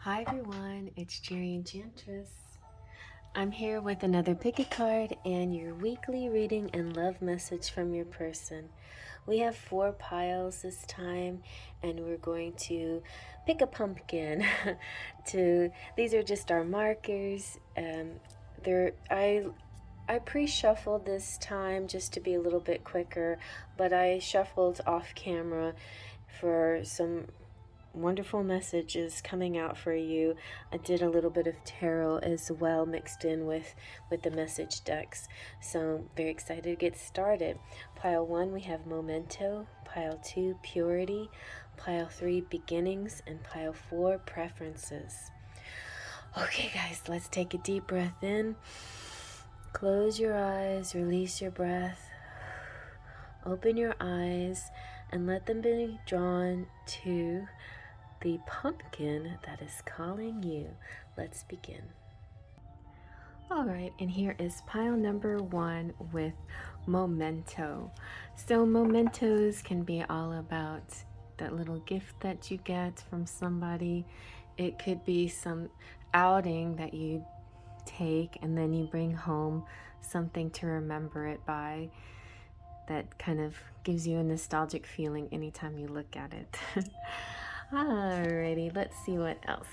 Hi everyone, it's Enchantress. I'm here with another pick a card and your weekly reading and love message from your person. We have 4 piles this time and we're going to pick a pumpkin. These are just our markers. I pre-shuffled this time just to be a little bit quicker, but I shuffled off camera for some wonderful messages coming out for you. I did a little bit of tarot as well mixed in with the message decks. So very excited to get started. Pile 1 we have Memento, pile 2 Purity, pile 3 Beginnings, and pile 4 Preferences. Okay guys, let's take a deep breath in. Close your eyes, release your breath. Open your eyes and let them be drawn to the pumpkin that is calling you. Let's begin. Alright, and here is pile number 1 with Memento. So mementos can be all about that little gift that you get from somebody. It could be some outing that you take and then you bring home something to remember it by that kind of gives you a nostalgic feeling anytime you look at it. Alrighty, let's see what else.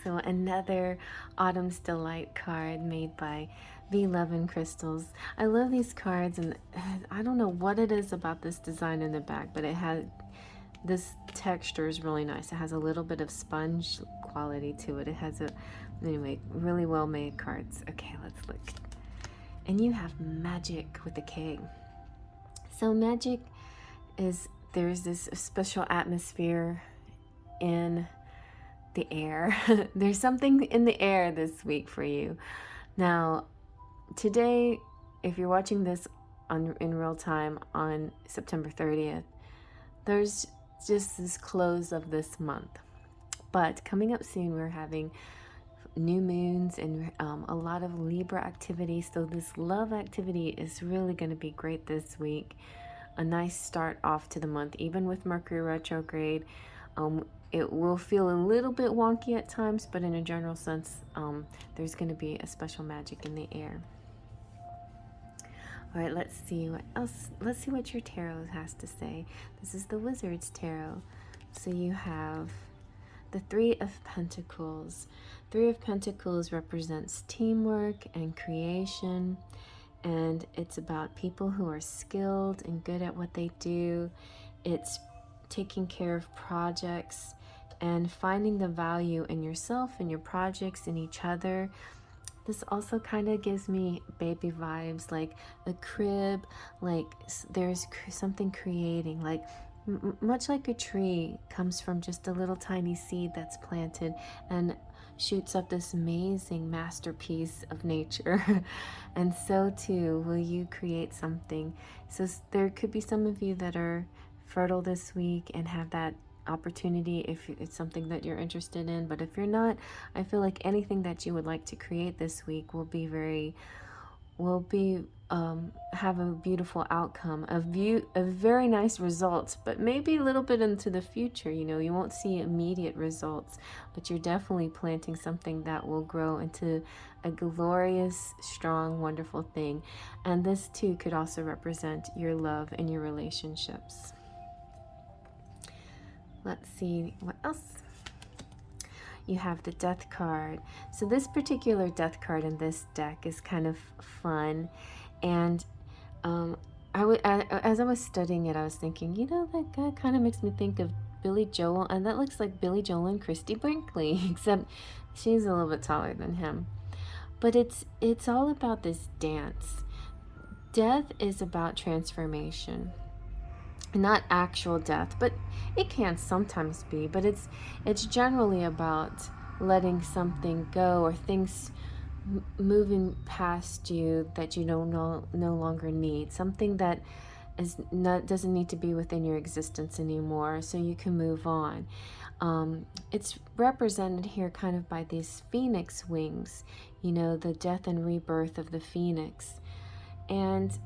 So another Autumn's Delight card made by Love and Crystals. I love these cards, and I don't know what it is about this design in the back, but it has this texture is really nice. It has a little bit of sponge quality to it. It has anyway, really well made cards. Okay, let's look. And you have Magic with a K. So magic is, there's this special atmosphere in the air. There's something in the air this week for you. Now, today, if you're watching this in real time on September 30th, there's just this close of this month. But coming up soon, we're having new moons and a lot of Libra activity. So this love activity is really going to be great this week. A nice start off to the month, even with Mercury retrograde. It will feel a little bit wonky at times, but in a general sense, there's going to be a special magic in the air. All right, let's see what else. Let's see what your tarot has to say. This is the Wizard's Tarot. So you have the 3 of Pentacles. 3 of Pentacles represents teamwork and creation, and it's about people who are skilled and good at what they do. It's taking care of projects and finding the value in yourself and your projects and each other. This also kind of gives me baby vibes, like a crib, like there's something creating, like much like a tree comes from just a little tiny seed that's planted and shoots up this amazing masterpiece of nature. And so too will you create something. So there could be some of you that are fertile this week and have that opportunity if it's something that you're interested in. But if you're not, I feel like anything that you would like to create this week will have a beautiful outcome, a very nice results, but maybe a little bit into the future. You know, you won't see immediate results, but you're definitely planting something that will grow into a glorious, strong, wonderful thing. And this too could also represent your love and your relationships. Let's see what else. You have the Death card. So this particular Death card in this deck is kind of fun. And as I was studying it, I was thinking, you know, that guy kind of makes me think of Billy Joel. And that looks like Billy Joel and Christy Brinkley, except she's a little bit taller than him. But it's all about this dance. Death is about transformation. Not actual death, but it can sometimes be, but it's generally about letting something go or things moving past you that you no longer need, something that doesn't need to be within your existence anymore, so you can move on. It's represented here kind of by these phoenix wings, you know, the death and rebirth of the phoenix. And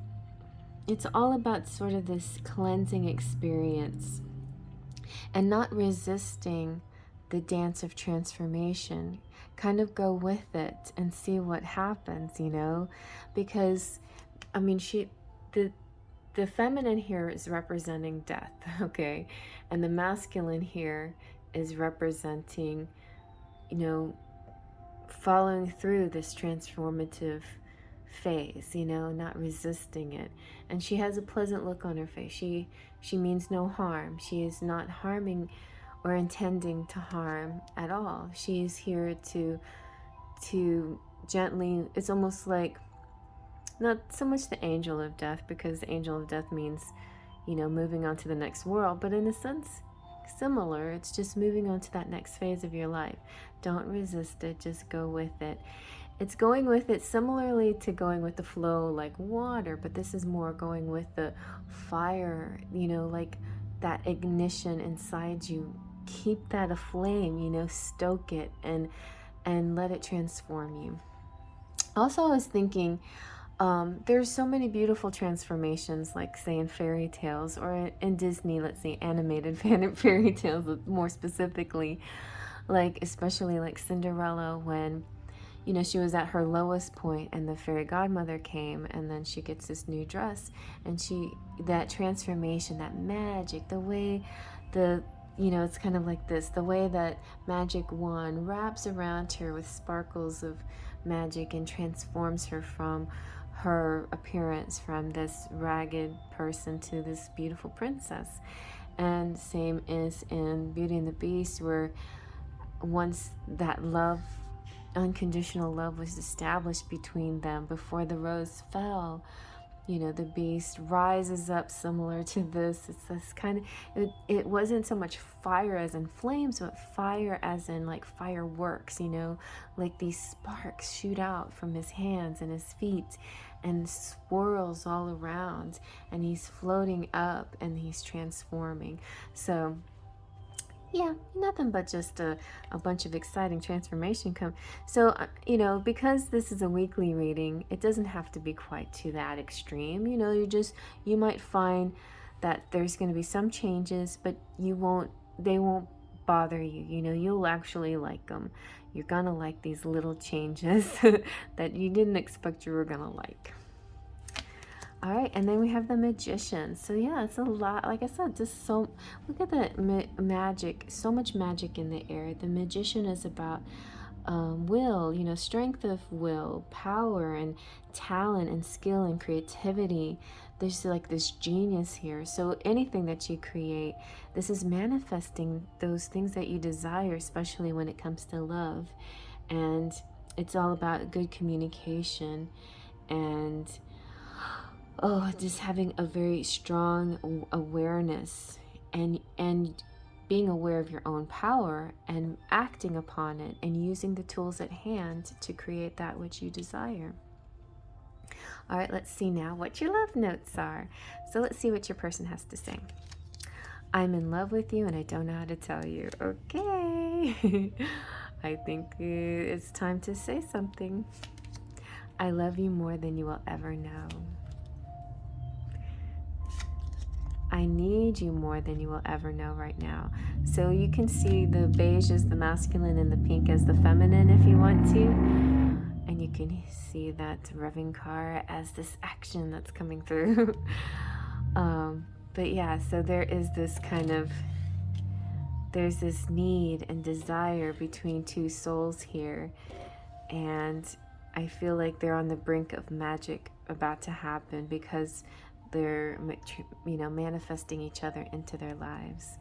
it's all about sort of this cleansing experience and not resisting the dance of transformation. Kind of go with it and see what happens, you know, because I mean, the feminine here is representing death, okay, and the masculine here is representing, you know, following through this transformative phase, you know, not resisting it. And she has a pleasant look on her face. She means no harm. She is not harming or intending to harm at all. She is here to gently, it's almost like not so much the angel of death, because the angel of death means, you know, moving on to the next world, but in a sense similar. It's just moving on to that next phase of your life. Don't resist it, just go with it. It's going with it similarly to going with the flow like water, but this is more going with the fire, you know, like that ignition inside you. Keep that aflame, you know, stoke it and let it transform you. Also, I was thinking, there's so many beautiful transformations, like say in fairy tales, or in Disney, let's say animated fairy tales more specifically, like especially like Cinderella, when, you know, she was at her lowest point and the fairy godmother came, and then she gets this new dress, and that transformation, that magic, the way you know, it's kind of like this, the way that magic wand wraps around her with sparkles of magic and transforms her from her appearance, from this ragged person to this beautiful princess. And same is in Beauty and the Beast, where once that love, unconditional love, was established between them before the rose fell, you know, the beast rises up similar to this. It's this kind of, it wasn't so much fire as in flames, but fire as in like fireworks, you know, like these sparks shoot out from his hands and his feet and swirls all around, and he's floating up and he's transforming. So yeah, nothing but just a bunch of exciting transformation come. So, you know, because this is a weekly reading, it doesn't have to be quite to that extreme. You know, you might find that there's going to be some changes, but they won't bother you. You know, you'll actually like them. You're going to like these little changes that you didn't expect you were going to like. All right, and then we have the Magician. So yeah, it's a lot. Like I said, just so, look at the magic. So much magic in the air. The Magician is about will, you know, strength of will, power, and talent, and skill, and creativity. There's like this genius here. So anything that you create, this is manifesting those things that you desire, especially when it comes to love. And it's all about good communication and just having a very strong awareness and being aware of your own power and acting upon it and using the tools at hand to create that which you desire. All right, let's see now what your love notes are. So let's see what your person has to say. I'm in love with you and I don't know how to tell you. Okay. I think it's time to say something. I love you more than you will ever know. I need you more than you will ever know right now. So you can see the beige as the masculine and the pink as the feminine if you want to. And you can see that revving car as this action that's coming through. But yeah, so there is this kind of, there's this need and desire between two souls here. And I feel like they're on the brink of magic about to happen, because they're, you know, manifesting each other into their lives.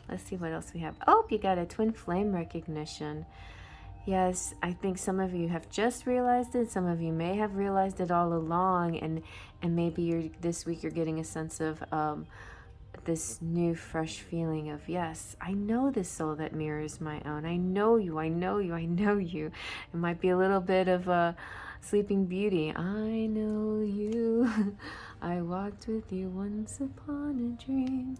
Let's see what else we have. Oh, you got a twin flame recognition. Yes, I think some of you have just realized it. Some of you may have realized it all along, and maybe this week you're getting a sense of this new fresh feeling of, yes, I know this soul that mirrors my own. I know you, I know you, I know you. It might be a little bit of a Sleeping Beauty. I know you. I walked with you once upon a dream.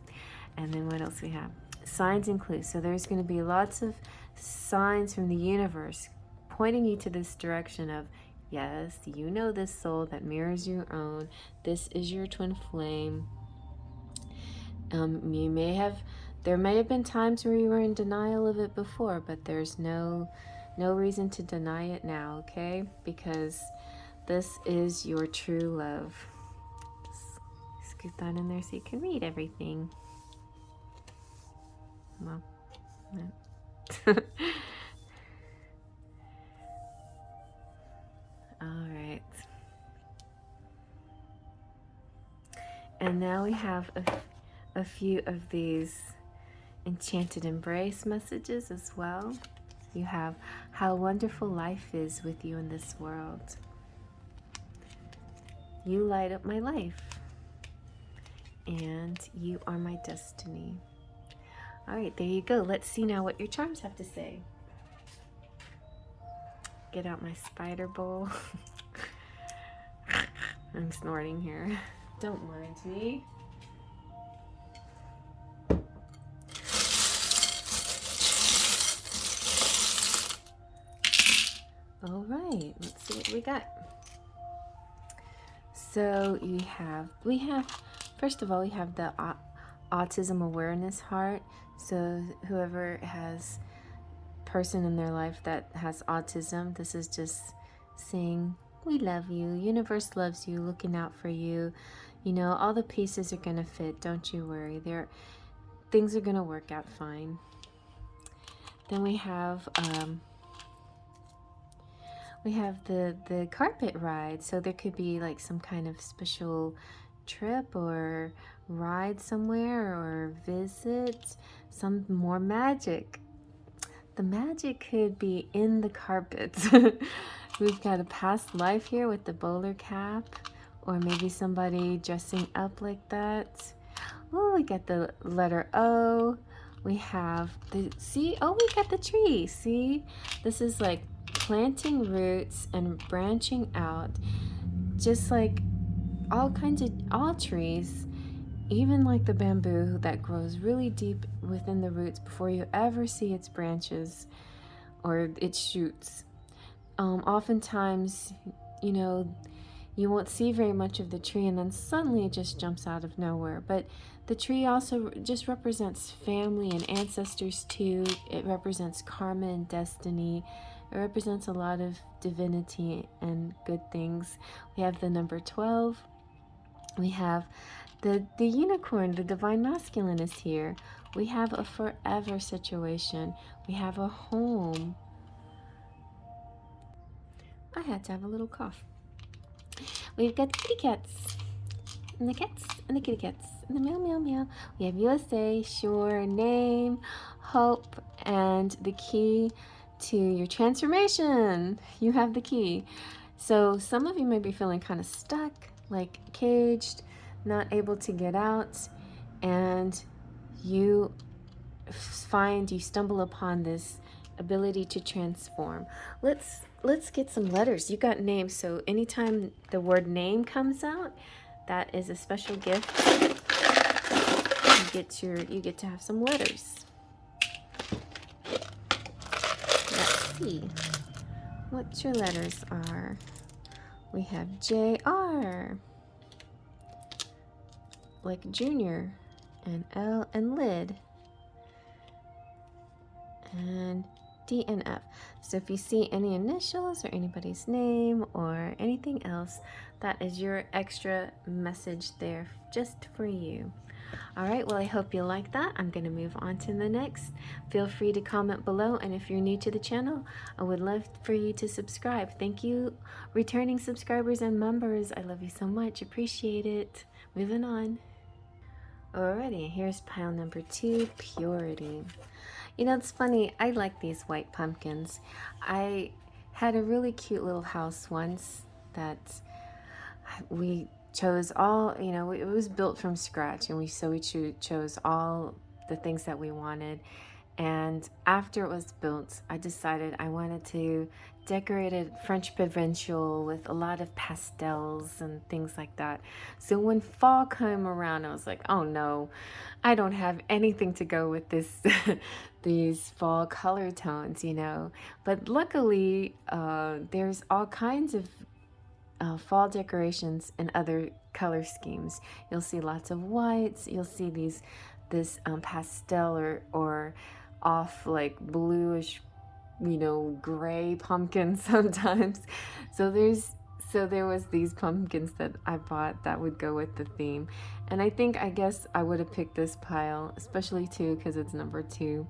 And then what else we have? Signs and clues. So there's going to be lots of signs from the universe pointing you to this direction of, yes, you know this soul that mirrors your own. This is your twin flame. You may have There may have been times where you were in denial of it before, but there's no reason to deny it now, okay? Because this is your true love. Just scoot that in there so you can read everything. Well, no. All right. And now we have a few of these Enchanted Embrace messages as well. You have, how wonderful life is with you in this world. You light up my life. And you are my destiny. All right, there you go. Let's see now what your charms have to say. Get out my spider bowl. I'm snorting here. Don't mind me. All right, let's see what we got. So we have, first of all, we have the autism awareness heart. So whoever has person in their life that has autism, this is just saying, we love you, universe loves you, looking out for you. You know, all the pieces are gonna fit, don't you worry. Things are gonna work out fine. Then we have the carpet ride. So there could be like some kind of special trip or ride somewhere or visit, some more magic. The magic could be in the carpets. We've got a past life here with the bowler cap, or maybe somebody dressing up like that. Oh, we got the letter O. We have the, see, oh, we got the tree. See, this is like planting roots and branching out, just like all trees, even like the bamboo that grows really deep within the roots before you ever see its branches or its shoots. Oftentimes, you know, you won't see very much of the tree and then suddenly it just jumps out of nowhere. But the tree also just represents family and ancestors too. It represents karma and destiny. It represents a lot of divinity and good things. We have the number 12. We have the unicorn, the divine masculine is here. We have a forever situation. We have a home. I had to have a little cough. We've got the kitty cats, and the cats, and the kitty cats, and the meow, meow, meow. We have USA, sure, name, hope, and the key to your transformation. You have the key. So some of you may be feeling kind of stuck, like caged, not able to get out, and you stumble upon this ability to transform. Let's get some letters. You got names, so anytime the word name comes out, that is a special gift. You get to have some letters. Let's see what your letters are. We have JR, like junior, and L and lid, and D and F. So if you see any initials or anybody's name or anything else, that is your extra message there just for you. All right, well, I hope you like that. I'm going to move on to the next. Feel free to comment below, and if you're new to the channel, I would love for you to subscribe. Thank you, returning subscribers and members. I love you so much. Appreciate it. Moving on. Alrighty, here's pile number 2, Purity. You know, it's funny, I like these white pumpkins. I had a really cute little house once that we chose all, you know, it was built from scratch, and we chose all the things that we wanted. And after it was built, I decided I wanted to decorate it French provincial with a lot of pastels and things like that. So when fall came around, I was like, oh no, I don't have anything to go with this these fall color tones, you know. But luckily, there's all kinds of fall decorations and other color schemes. You'll see lots of whites. You'll see this pastel or off like bluish, you know, gray pumpkin sometimes. So there was these pumpkins that I bought that would go with the theme. And I guess I would have picked this pile, especially too because it's number 2.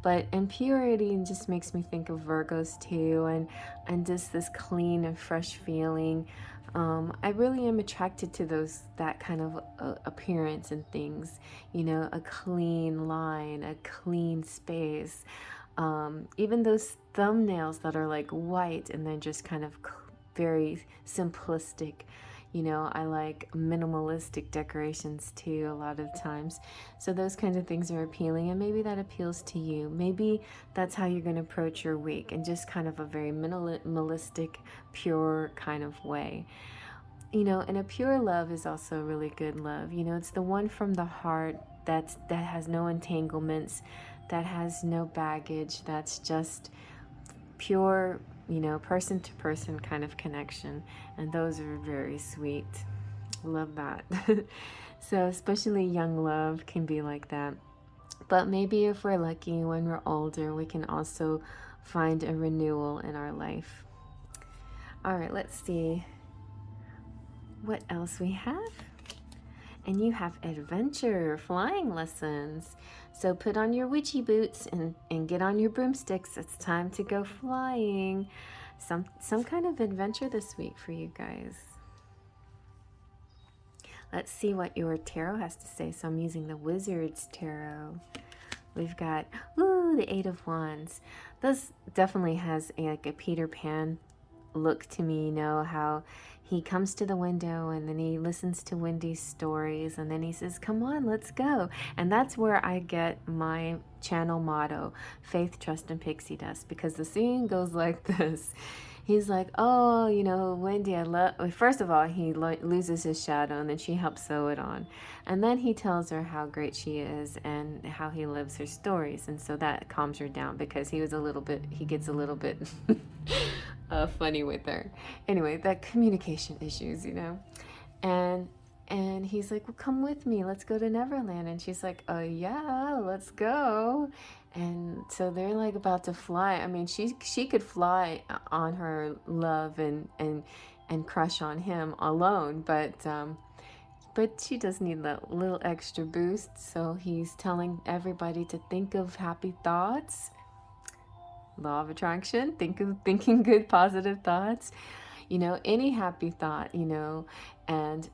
But impurity just makes me think of Virgos too, and just this clean and fresh feeling. I really am attracted to that kind of appearance and things, you know, a clean line, a clean space. Even those thumbnails that are like white and then just kind of very simplistic. You know, I like minimalistic decorations too a lot of times. So those kinds of things are appealing, and maybe that appeals to you. Maybe that's how you're going to approach your week, in just kind of a very minimalistic, pure kind of way. You know, and a pure love is also a really good love. You know, it's the one from the heart that has no entanglements, that has no baggage, that's just pure, you know, person to person kind of connection. And those are very sweet. Love that. So especially young love can be like that. But maybe if we're lucky, when we're older, we can also find a renewal in our life. All right, let's see what else we have. And you have adventure, flying lessons. So put on your witchy boots and get on your broomsticks. It's time to go flying. Some kind of adventure this week for you guys. Let's see what your tarot has to say. So I'm using the Wizard's Tarot. We've got, the 8 of Wands. This definitely has like a Peter Pan look to me, you know, how he comes to the window and then he listens to Wendy's stories and then he says, come on, let's go. And that's where I get my channel motto, faith, trust, and pixie dust, because the scene goes like this. He's like, oh, you know, Wendy, I love... First of all, he loses his shadow, and then she helps sew it on. And then he tells her how great she is and how he loves her stories. And so that calms her down, because he gets a little bit funny with her. Anyway, that communication issues, you know. And he's like, well, come with me. Let's go to Neverland. And she's like, oh, yeah, let's go. And so they're like about to fly. I mean, she could fly on her love and crush on him alone, but she does need that little extra boost. So he's telling everybody to think of happy thoughts. Law of attraction, thinking good, positive thoughts. You know, any happy thought, you know, and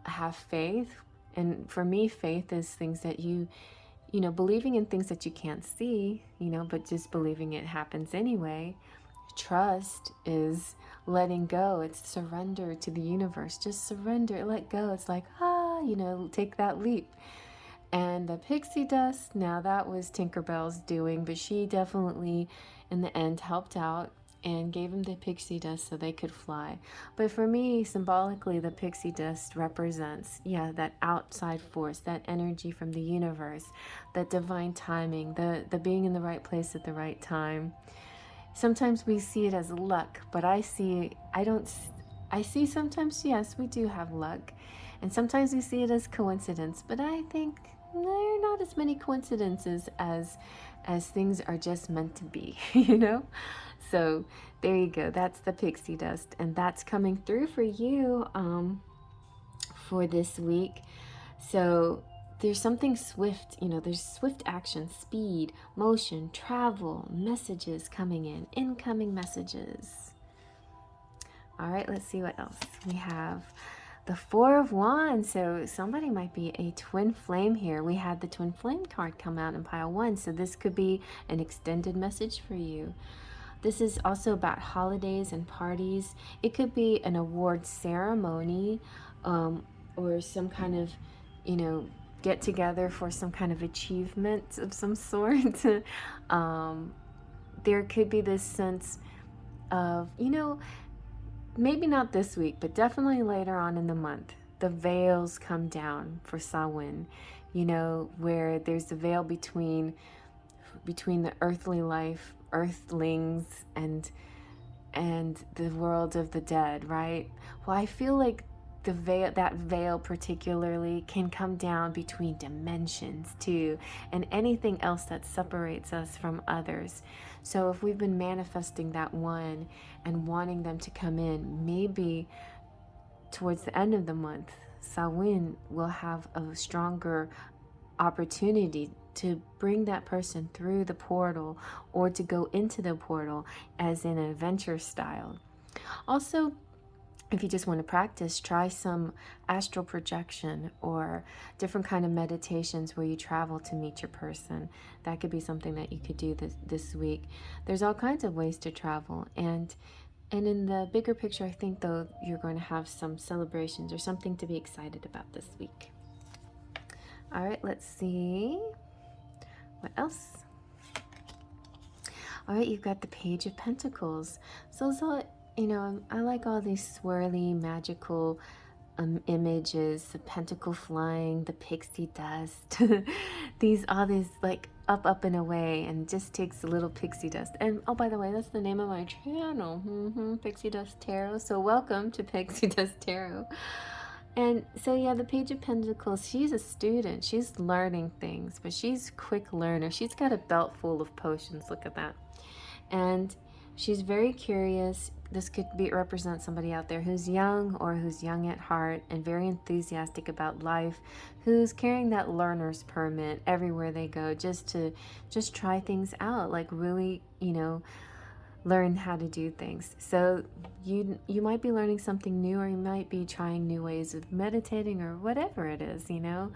have faith. And for me, faith is things that you know, believing in things that you can't see, you know, but just believing it happens anyway. Trust is letting go. It's surrender to the universe. Just surrender, let go. It's like, you know, take that leap. And the pixie dust, now that was Tinkerbell's doing, but she definitely, in the end, helped out and gave him the pixie dust so they could fly. But for me, symbolically, the pixie dust represents, that outside force, that energy from the universe, that divine timing, the being in the right place at the right time. Sometimes we see it as luck, but I see sometimes, yes, we do have luck. And sometimes we see it as coincidence, but I think there are not as many coincidences as things are just meant to be, you know? So there you go. That's the pixie dust, and that's coming through for you for this week. So there's something swift, you know, there's swift action, speed, motion, travel, messages coming in, incoming messages. All right, let's see what else we have. The 4 of Wands. So somebody might be a twin flame here. We had the twin flame card come out in pile 1. So this could be an extended message for you. This is also about holidays and parties. It could be an award ceremony or some kind of, you know, get together for some kind of achievement of some sort. There could be this sense of, you know, maybe not this week, but definitely later on in the month, the veils come down for Samhain, you know, where there's the veil between the earthly life, earthlings, and the world of the dead, right? Well, I feel like the veil, that veil particularly, can come down between dimensions too, and anything else that separates us from others. So if we've been manifesting that one and wanting them to come in, maybe towards the end of the month, Samhain will have a stronger opportunity to bring that person through the portal or to go into the portal as in an adventure style. Also, if you just want to practice, try some astral projection or different kind of meditations where you travel to meet your person. That could be something that you could do this week. There's all kinds of ways to travel, and in the bigger picture, I think though you're going to have some celebrations or something to be excited about this week. All right, let's see what else. All right, you've got the Page of Pentacles. So you know, I like all these swirly, magical images, the pentacle flying, the pixie dust, all these like up and away, and just takes a little pixie dust. And oh, by the way, that's the name of my channel, Pixie Dust Tarot. So welcome to Pixie Dust Tarot. And so yeah, the Page of Pentacles, she's a student, she's learning things, but she's a quick learner. She's got a belt full of potions, look at that. And she's very curious. This could represent somebody out there who's young or who's young at heart and very enthusiastic about life, who's carrying that learner's permit everywhere they go, just to try things out, like really, you know, learn how to do things. So you might be learning something new, or you might be trying new ways of meditating or whatever it is, you know.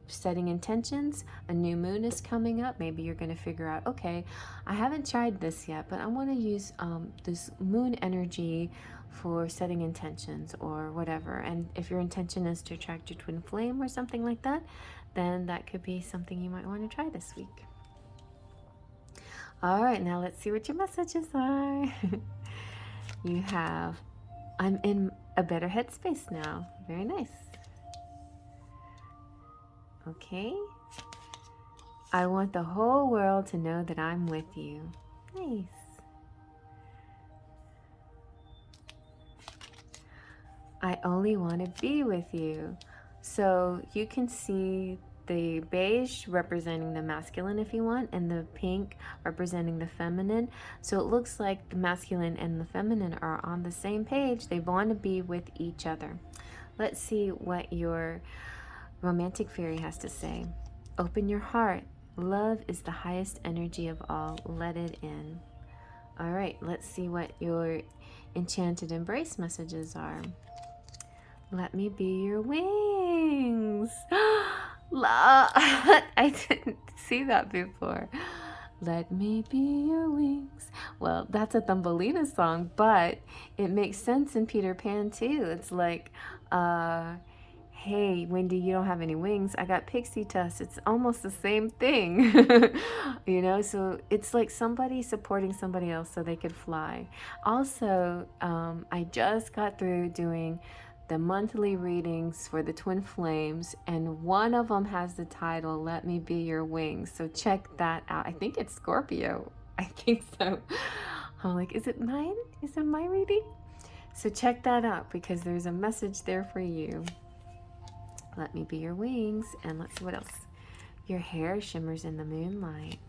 Setting intentions. A new moon is coming up. Maybe you're going to figure out, okay, I haven't tried this yet, but I want to use this moon energy for setting intentions or whatever. And if your intention is to attract your twin flame or something like that, then that could be something you might want to try this week. All right, now let's see what your messages are. You have, I'm in a better headspace now. Very nice. Okay. I want the whole world to know that I'm with you. Nice. I only want to be with you. So you can see the beige representing the masculine if you want, and the pink representing the feminine. So it looks like the masculine and the feminine are on the same page. They want to be with each other. Let's see what your romantic fairy has to say. Open your heart. Love is the highest energy of all. Let it in. All right, let's see what your Enchanted Embrace messages are. Let me be your wings. I didn't see that before. Let me be your wings. Well, that's a Thumbelina song, but it makes sense in Peter Pan too. It's like, hey, Wendy, you don't have any wings. I got pixie dust. It's almost the same thing. You know, so it's like somebody supporting somebody else so they could fly. Also, I just got through doing the monthly readings for the twin flames, and one of them has the title Let Me Be Your Wings. So check that out. I think it's Scorpio. I think so. I'm like, is it mine? Is it my reading? So check that out, because there's a message there for you. Let me be your wings. And let's see what else. Your hair shimmers in the moonlight.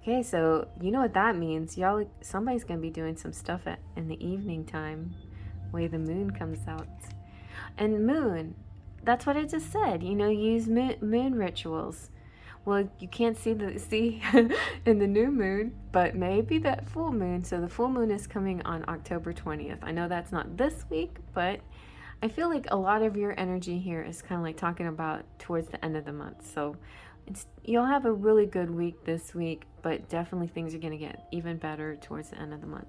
Okay, so you know what that means. Y'all, somebody's gonna be doing some stuff in the evening time, way the moon comes out. And moon, that's what I just said, you know, use moon rituals. Well, you can't see in the new moon, but maybe that full moon. So the full moon is coming on October 20th. I know that's not this week, but I feel like a lot of your energy here is kind of like talking about towards the end of the month. So you'll have a really good week this week, but definitely things are going to get even better towards the end of the month.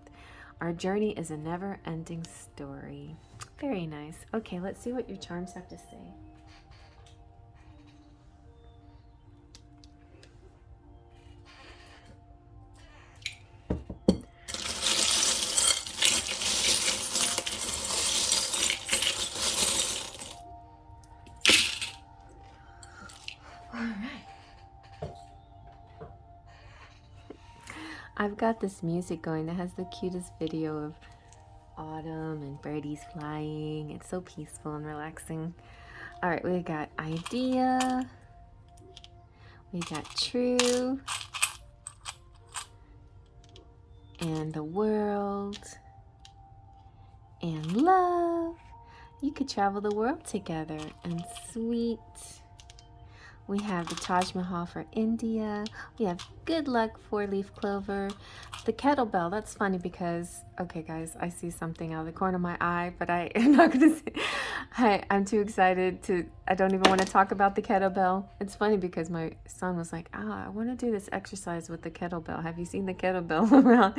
Our journey is a never-ending story. Very nice. Okay, let's see what your charms have to say. All right. I've got this music going that has the cutest video of autumn and birdies flying. It's so peaceful and relaxing. All right, we got idea, we got true, and the world, and love. You could travel the world together, and sweet. We have the Taj Mahal for India. We have good luck, 4-leaf clover. The kettlebell, that's funny because, okay guys, I see something out of the corner of my eye, but I'm not gonna say, I'm too excited I don't even want to talk about the kettlebell. It's funny because my son was like, I want to do this exercise with the kettlebell. Have you seen the kettlebell around?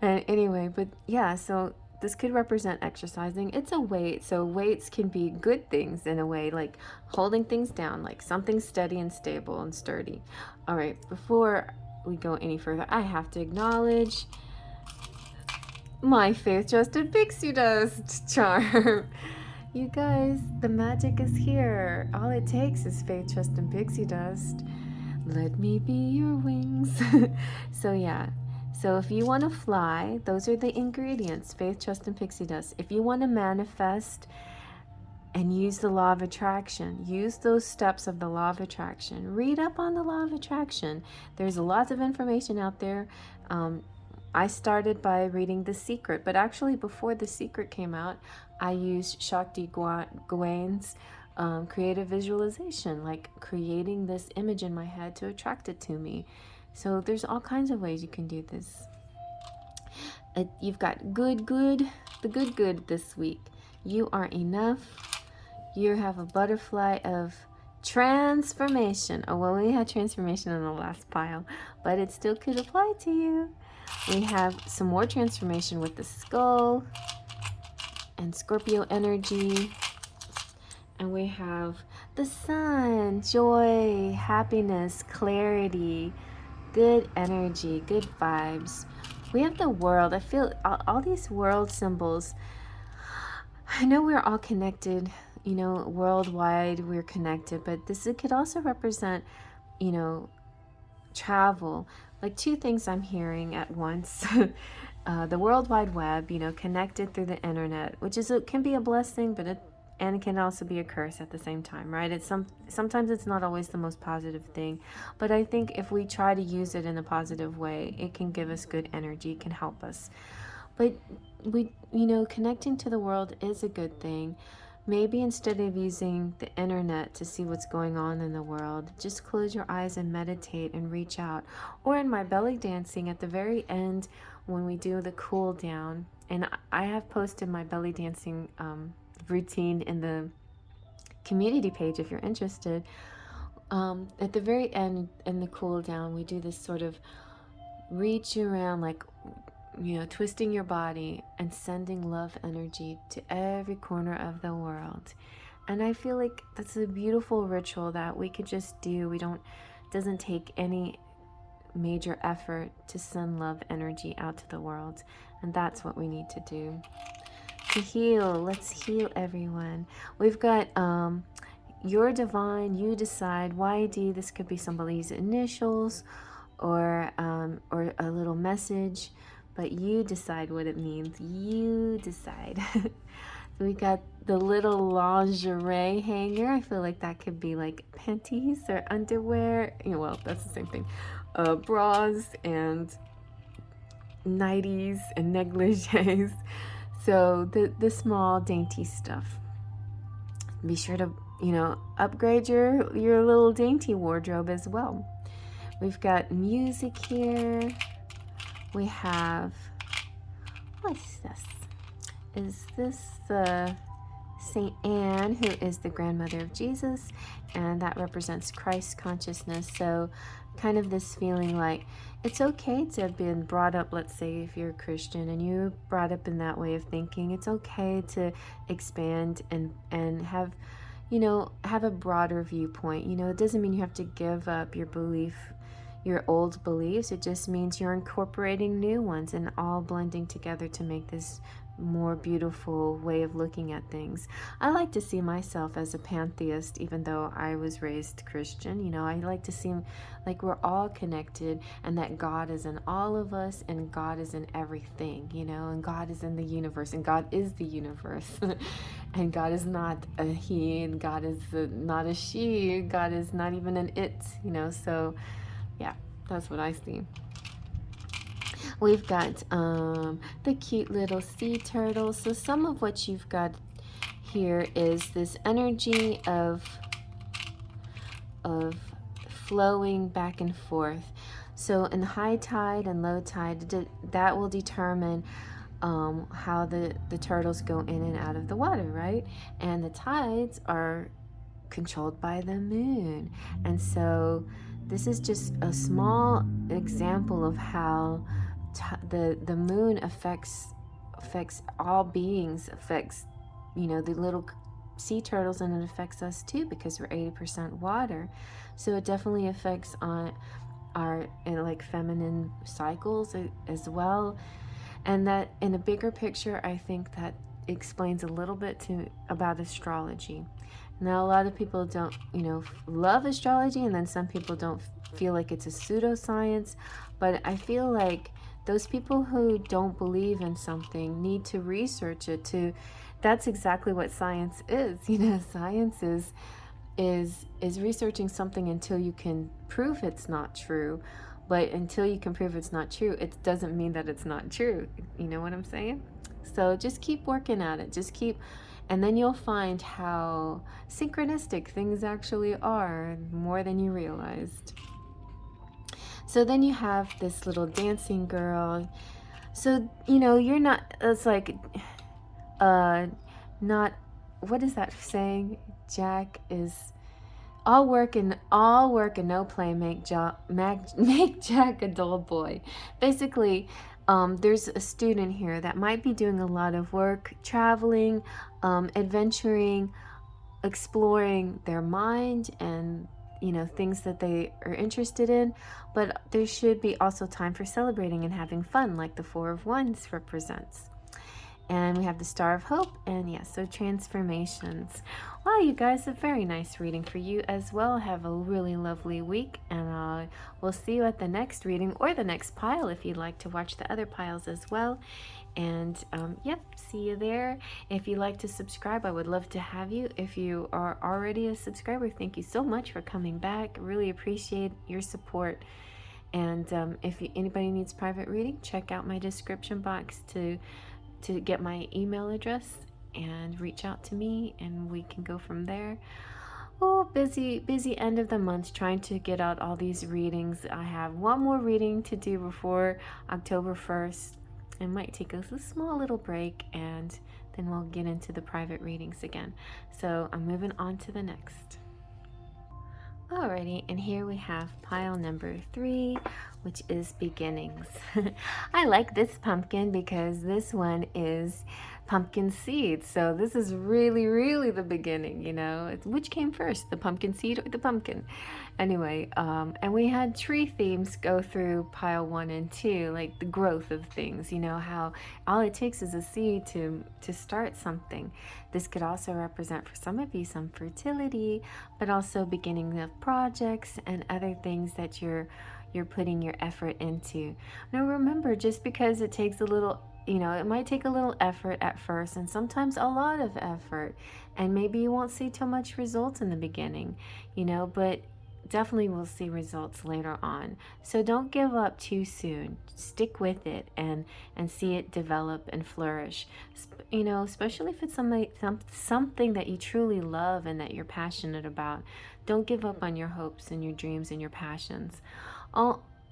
And anyway, but yeah, so this could represent exercising. It's a weight, so weights can be good things in a way, like holding things down, like something steady and stable and sturdy. All right, before we go any further, I have to acknowledge my faith, trust, and pixie dust charm. You guys, the magic is here. All it takes is faith, trust, and pixie dust. Let me be your wings. So yeah. So if you want to fly, those are the ingredients, faith, trust, and pixie dust. If you want to manifest and use the law of attraction, use those steps of the law of attraction. Read up on the law of attraction. There's lots of information out there. I started by reading The Secret, but actually before The Secret came out, I used Shakti Gawain's creative visualization, like creating this image in my head to attract it to me. So there's all kinds of ways you can do this. You've got the good this week. You are enough. You have a butterfly of transformation. Oh, well, we had transformation in the last pile, but it still could apply to you. We have some more transformation with the skull and Scorpio energy. And we have the sun, joy, happiness, clarity, good energy, good vibes. We have the world. I feel all these world symbols. I know we're all connected, you know, worldwide we're connected, but it could also represent, you know, travel. Like two things I'm hearing at once. The World Wide Web, you know, connected through the internet, which can be a blessing, but it can also be a curse at the same time, right? Sometimes it's not always the most positive thing, but I think if we try to use it in a positive way, it can give us good energy, it can help us. But connecting to the world is a good thing. Maybe instead of using the internet to see what's going on in the world, just close your eyes and meditate and reach out. Or in my belly dancing at the very end, when we do the cool down, and I have posted my belly dancing routine in the community page if you're interested. At the very end in the cool down, we do this sort of reach around, like, you know, twisting your body and sending love energy to every corner of the world. And I feel like that's a beautiful ritual that we could just do. Doesn't take any major effort to send love energy out to the world. And that's what we need to do. To heal, let's heal everyone. We've got your divine, you decide, YD. This could be somebody's initials or a little message, but you decide what it means. You decide. We got the little lingerie hanger. I feel like that could be like panties or underwear. Well, that's the same thing. Bras and nighties and negligees. So the small dainty stuff. Be sure to, upgrade your little dainty wardrobe as well. We've got music here. We have, what's this? Is this Saint Anne, who is the grandmother of Jesus, and that represents Christ consciousness. So kind of this feeling like it's okay to have been brought up, let's say if you're a Christian and you're brought up in that way of thinking, it's okay to expand and have a broader viewpoint. It doesn't mean you have to give up your belief, your old beliefs. It just means you're incorporating new ones and all blending together to make this more beautiful way of looking at things. I like to see myself as a pantheist, even though I was raised Christian. You know, I like to see like we're all connected, and that God is in all of us, and God is in everything, you know, and God is in the universe, and God is the universe. And God is not a he, and God is not a she, God is not even an it, you know. So yeah, that's what I see. We've got the cute little sea turtles. So some of what you've got here is this energy of flowing back and forth. So in high tide and low tide, that will determine how the turtles go in and out of the water, right? And the tides are controlled by the moon. And so this is just a small example of how the moon affects all beings, affects, you know, the little sea turtles, and it affects us too, because we're 80% water. So it definitely affects on our like feminine cycles as well. And that in a bigger picture, I think that explains a little bit about astrology. Now, a lot of people don't, you know, love astrology, and then some people don't feel like it's a pseudoscience. But I feel like those people who don't believe in something need to research it to. That's exactly what science is. You know, science is researching something until you can prove it's not true. But until you can prove it's not true, it doesn't mean that it's not true. You know what I'm saying? So just keep working at it. Just keep, and then you'll find how synchronistic things actually are, more than you realized. So then you have this little dancing girl. So, you know, you're not, it's like, not, what is that saying? Jack is all work and no play make Jack a dull boy. Basically, there's a student here that might be doing a lot of work, traveling, adventuring, exploring their mind, and, you know, things that they are interested in. But there should be also time for celebrating and having fun, like the Four of Wands represents. And we have the Star of Hope, and yes, so transformations. Wow, you guys, a very nice reading for you as well. Have a really lovely week, and we'll see you at the next reading, or the next pile if you'd like to watch the other piles as well. And yep, see you there. If you'd like to subscribe, I would love to have you. If you are already a subscriber, thank you so much for coming back. Really appreciate your support. And if anybody needs private reading, check out my description box to get my email address and reach out to me, and we can go from there. Oh, busy end of the month trying to get out all these readings. I have one more reading to do before October 1st. It might take us a small little break, and then we'll get into the private readings again. So I'm moving on to the next. Alrighty, and here we have pile number 3, which is beginnings. I like this pumpkin because this one is pumpkin seeds. So this is really the beginning, you know. Which came first, the pumpkin seed or the pumpkin? Anyway, and we had tree themes go through pile 1 and 2, like the growth of things, you know, how all it takes is a seed to start something. This could also represent for some of you some fertility, but also beginning of projects and other things that you're putting your effort into. Now remember, just because it takes a little, you know, it might take a little effort at first, and sometimes a lot of effort, and maybe you won't see too much results in the beginning, you know, but definitely will see results later on. So don't give up too soon. Stick with it and see it develop and flourish. You know, especially if it's something that you truly love and that you're passionate about. Don't give up on your hopes and your dreams and your passions.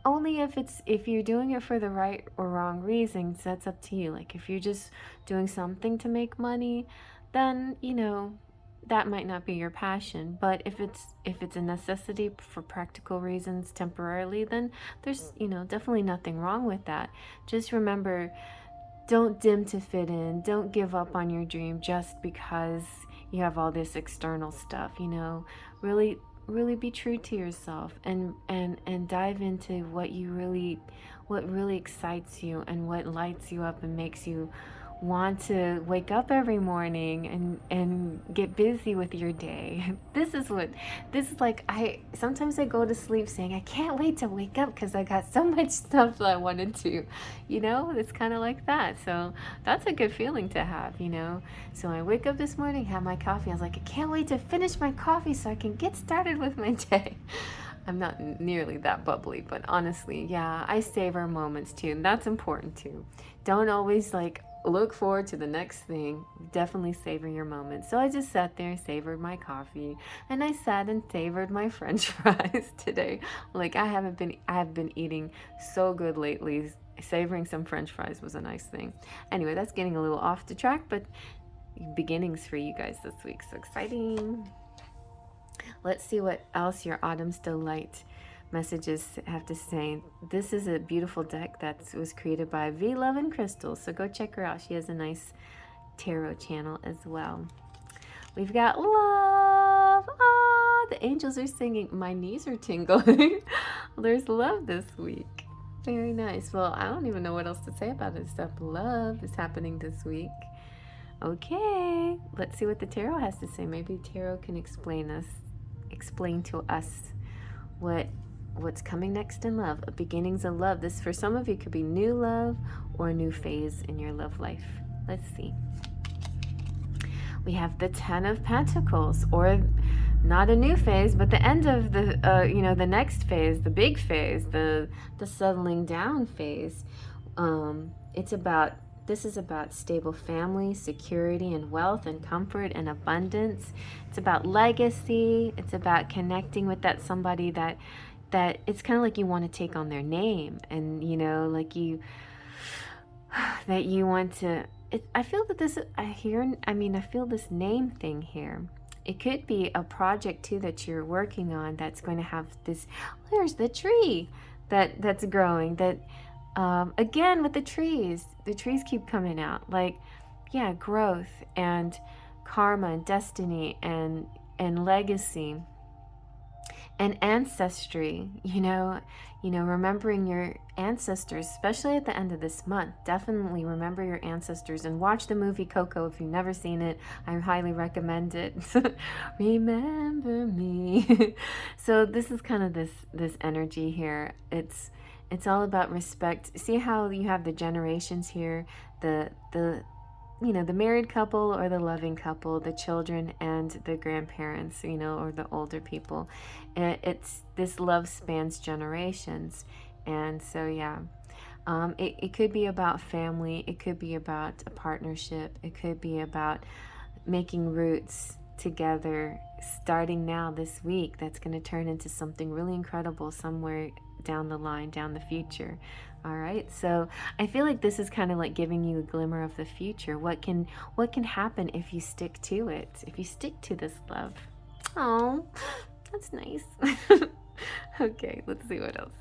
Only if you're doing it for the right or wrong reasons, that's up to you. Like if you're just doing something to make money, then, you know, that might not be your passion. But if it's a necessity for practical reasons temporarily, then there's, you know, definitely nothing wrong with that. Just remember, don't dim to fit in. Don't give up on your dream just because you have all this external stuff, you know. Really be true to yourself, and dive into what really excites you and what lights you up and makes you want to wake up every morning and get busy with your day. This is like, sometimes I go to sleep saying I can't wait to wake up because I got so much stuff that I wanted to, it's kind of like that. So that's a good feeling to have. So I wake up this morning, have my coffee. I was like, I can't wait to finish my coffee so I can get started with my day. I'm not nearly that bubbly, but honestly, yeah, I savor moments too, and that's important too. Don't always like look forward to the next thing. Definitely savor your moments. So I just sat there, savored my coffee, and I sat and savored my French fries today. Like I have been eating so good lately. Savoring some French fries was a nice thing. Anyway, that's getting a little off the track, but beginnings for you guys this week. So exciting. Let's see what else your Autumn's Delight messages have to say. This is a beautiful deck that was created by V Love and Crystals, so go check her out. She has a nice tarot channel as well. We've got love. Ah, the angels are singing. My knees are tingling. There's love this week. Very nice. Well, I don't even know what else to say about it except love is happening this week. Okay, let's see what the tarot has to say. Maybe tarot can explain to us what's coming next in love. Beginnings of love. This for some of you could be new love or a new phase in your love life. Let's see. We have the 10 of Pentacles, or not a new phase, but the end of the the next phase, the big phase, the settling down phase. This is about stable family, security, and wealth, and comfort, and abundance. It's about legacy. It's about connecting with that somebody that it's kind of like you want to take on their name, and like that you want to. I feel that I feel this name thing here. It could be a project too that you're working on that's going to have this. There's the tree that's growing. That again with the trees keep coming out. Like, yeah, growth and karma and destiny and legacy and ancestry. Remembering your ancestors, especially at the end of this month. Definitely remember your ancestors and watch the movie Coco if you've never seen it. I highly recommend it. Remember me. So this is kind of this energy here. It's all about respect. See how you have the generations here, the married couple or the loving couple, the children and the grandparents, or the older people. It's this love spans generations. And so, yeah, it could be about family. It could be about a partnership. It could be about making roots together starting now this week. That's going to turn into something really incredible somewhere down the line, down the future. All right, so I feel like this is kind of like giving you a glimmer of the future. What can happen if you stick to it, if you stick to this love. Oh, that's nice. Okay, let's see what else.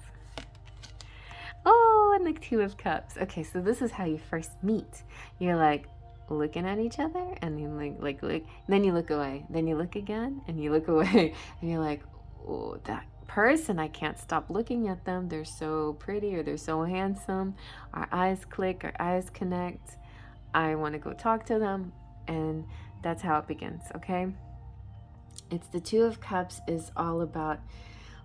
Oh, and the 2 of Cups. Okay, so this is how you first meet. You're like looking at each other, and then like look, and then you look away, then you look again, and you look away, and you're like, oh, that person, I can't stop looking at them. They're so pretty, or they're so handsome. Our eyes click, our eyes connect. I want to go talk to them, and that's how it begins. Okay, it's the 2 of Cups is all about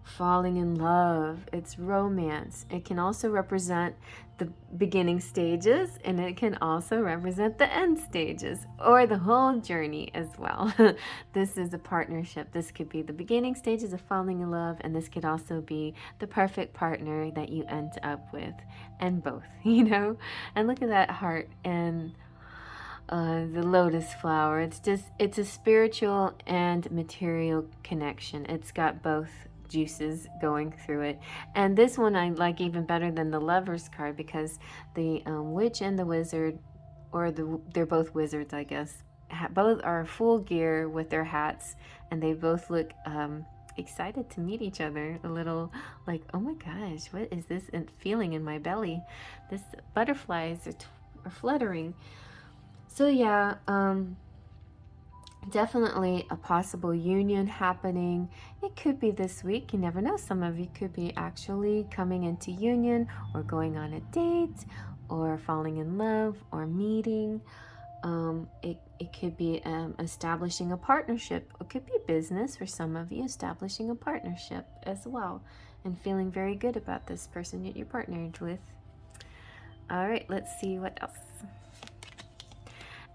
falling in love. It's romance. It can also represent the beginning stages, and it can also represent the end stages, or the whole journey as well. This is a partnership. This could be the beginning stages of falling in love, and this could also be the perfect partner that you end up with, and both, And look at that heart and the lotus flower. It's a spiritual and material connection. It's got both juices going through it. And this one I like even better than the Lovers card, because the witch and the wizard, or they're both wizards, I guess, both are full gear with their hats, and they both look excited to meet each other. A little like, oh my gosh, what is this feeling in my belly? This butterflies are fluttering. So yeah, definitely a possible union happening. It could be this week. You never know. Some of you could be actually coming into union, or going on a date, or falling in love or meeting. It could be establishing a partnership. It could be business for some of you, establishing a partnership as well, and feeling very good about this person that you're partnered with. All right, let's see what else.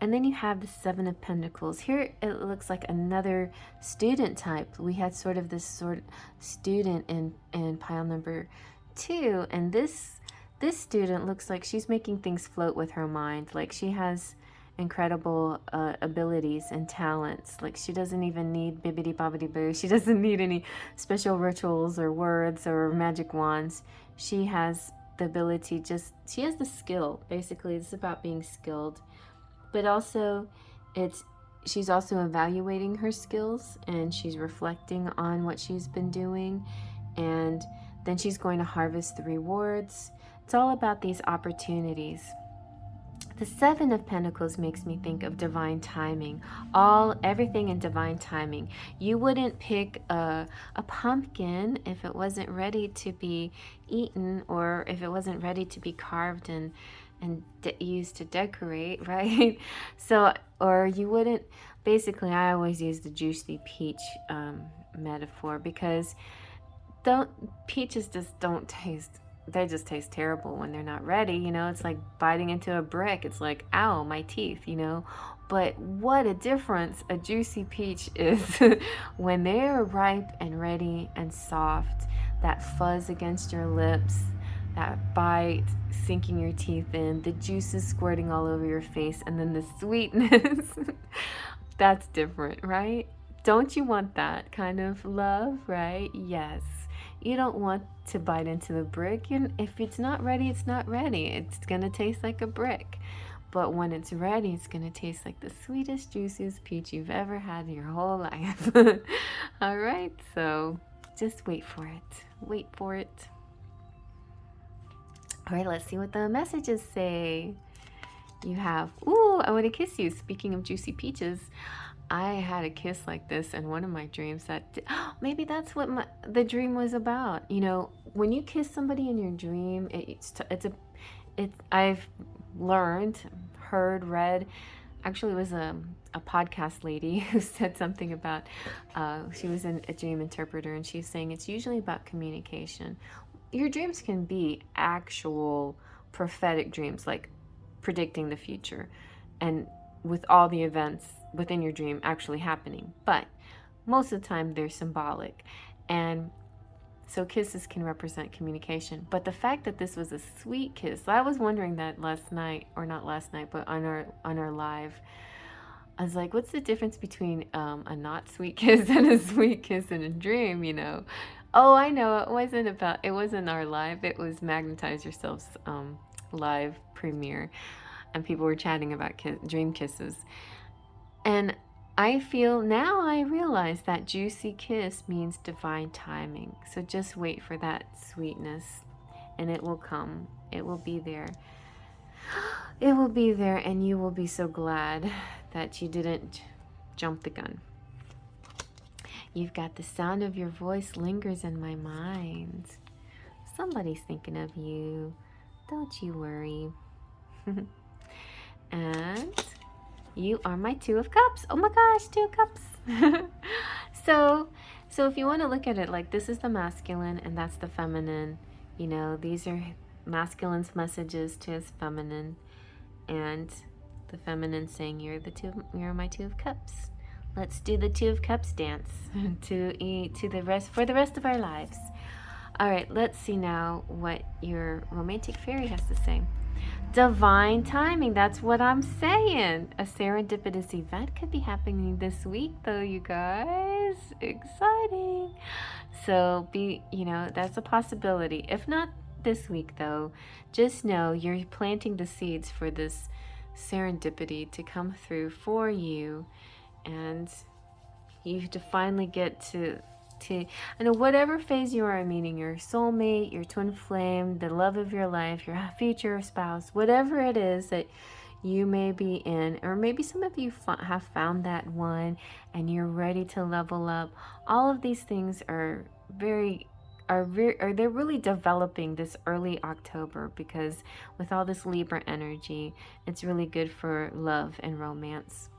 And then you have the Seven of Pentacles. Here it looks like another student type. We had sort of this sort of student in pile number 2, and this student looks like she's making things float with her mind. Like she has incredible abilities and talents. Like she doesn't even need bibbidi bobbidi boo. She doesn't need any special rituals or words or magic wands. She has the ability, she has the skill. Basically, it's about being skilled. But also, she's also evaluating her skills, and she's reflecting on what she's been doing, and then she's going to harvest the rewards. It's all about these opportunities. The Seven of Pentacles makes me think of divine timing. Everything in divine timing. You wouldn't pick a pumpkin if it wasn't ready to be eaten, or if it wasn't ready to be carved and used to decorate, right? So, or you wouldn't, basically I always use the juicy peach metaphor, because peaches just don't taste, they just taste terrible when they're not ready, you know. It's like biting into a brick. It's like, ow, my teeth, you know. But what a difference a juicy peach is when they're ripe and ready and soft. That fuzz against your lips, that bite sinking your teeth in, the juices squirting all over your face, and then the sweetness. That's different, right? Don't you want that kind of love, right? Yes. You don't want to bite into the brick. If it's not ready, it's not ready. It's going to taste like a brick. But when it's ready, it's going to taste like the sweetest, juiciest peach you've ever had in your whole life. All right, so just wait for it. Wait for it. All right, let's see what the messages say. You have, ooh, I want to kiss you. Speaking of juicy peaches, I had a kiss like this in one of my dreams. Maybe that's what the dream was about. You know, when you kiss somebody in your dream, I've learned, heard, read. Actually, it was a podcast lady who said something about, she was a dream interpreter, and she's saying it's usually about communication. Your dreams can be actual prophetic dreams, like predicting the future, and with all the events within your dream actually happening. But most of the time they're symbolic, and so kisses can represent communication. But the fact that this was a sweet kiss, I was wondering that last night, or not last night, but on our live. I was like, what's the difference between a not sweet kiss and a sweet kiss in a dream, you know? Oh, I know, it wasn't our live, it was Magnetize Yourself's live premiere, and people were chatting about dream kisses. And I realize that juicy kiss means divine timing. So just wait for that sweetness, and it will come. It will be there. It will be there, and you will be so glad that you didn't jump the gun. You've got the sound of your voice lingers in my mind. Somebody's thinking of you. Don't you worry. And you are my Two of Cups. Oh my gosh, Two of Cups. So if you want to look at it like this is the masculine and that's the feminine, you know, these are masculine's messages to his feminine, and the feminine saying you're my Two of Cups. Let's do the Two of Cups dance for the rest of our lives. All right, let's see now what your romantic fairy has to say. Divine timing, that's what I'm saying. A serendipitous event could be happening this week, though, you guys. Exciting. So that's a possibility. If not this week, though, just know you're planting the seeds for this serendipity to come through for you, and you have to finally get to whatever phase you are, meaning your soulmate, your twin flame, the love of your life, your future spouse, whatever it is that you may be in, or maybe some of you have found that one and you're ready to level up. All of these things are are they're really developing this early October, because with all this Libra energy, it's really good for love and romance.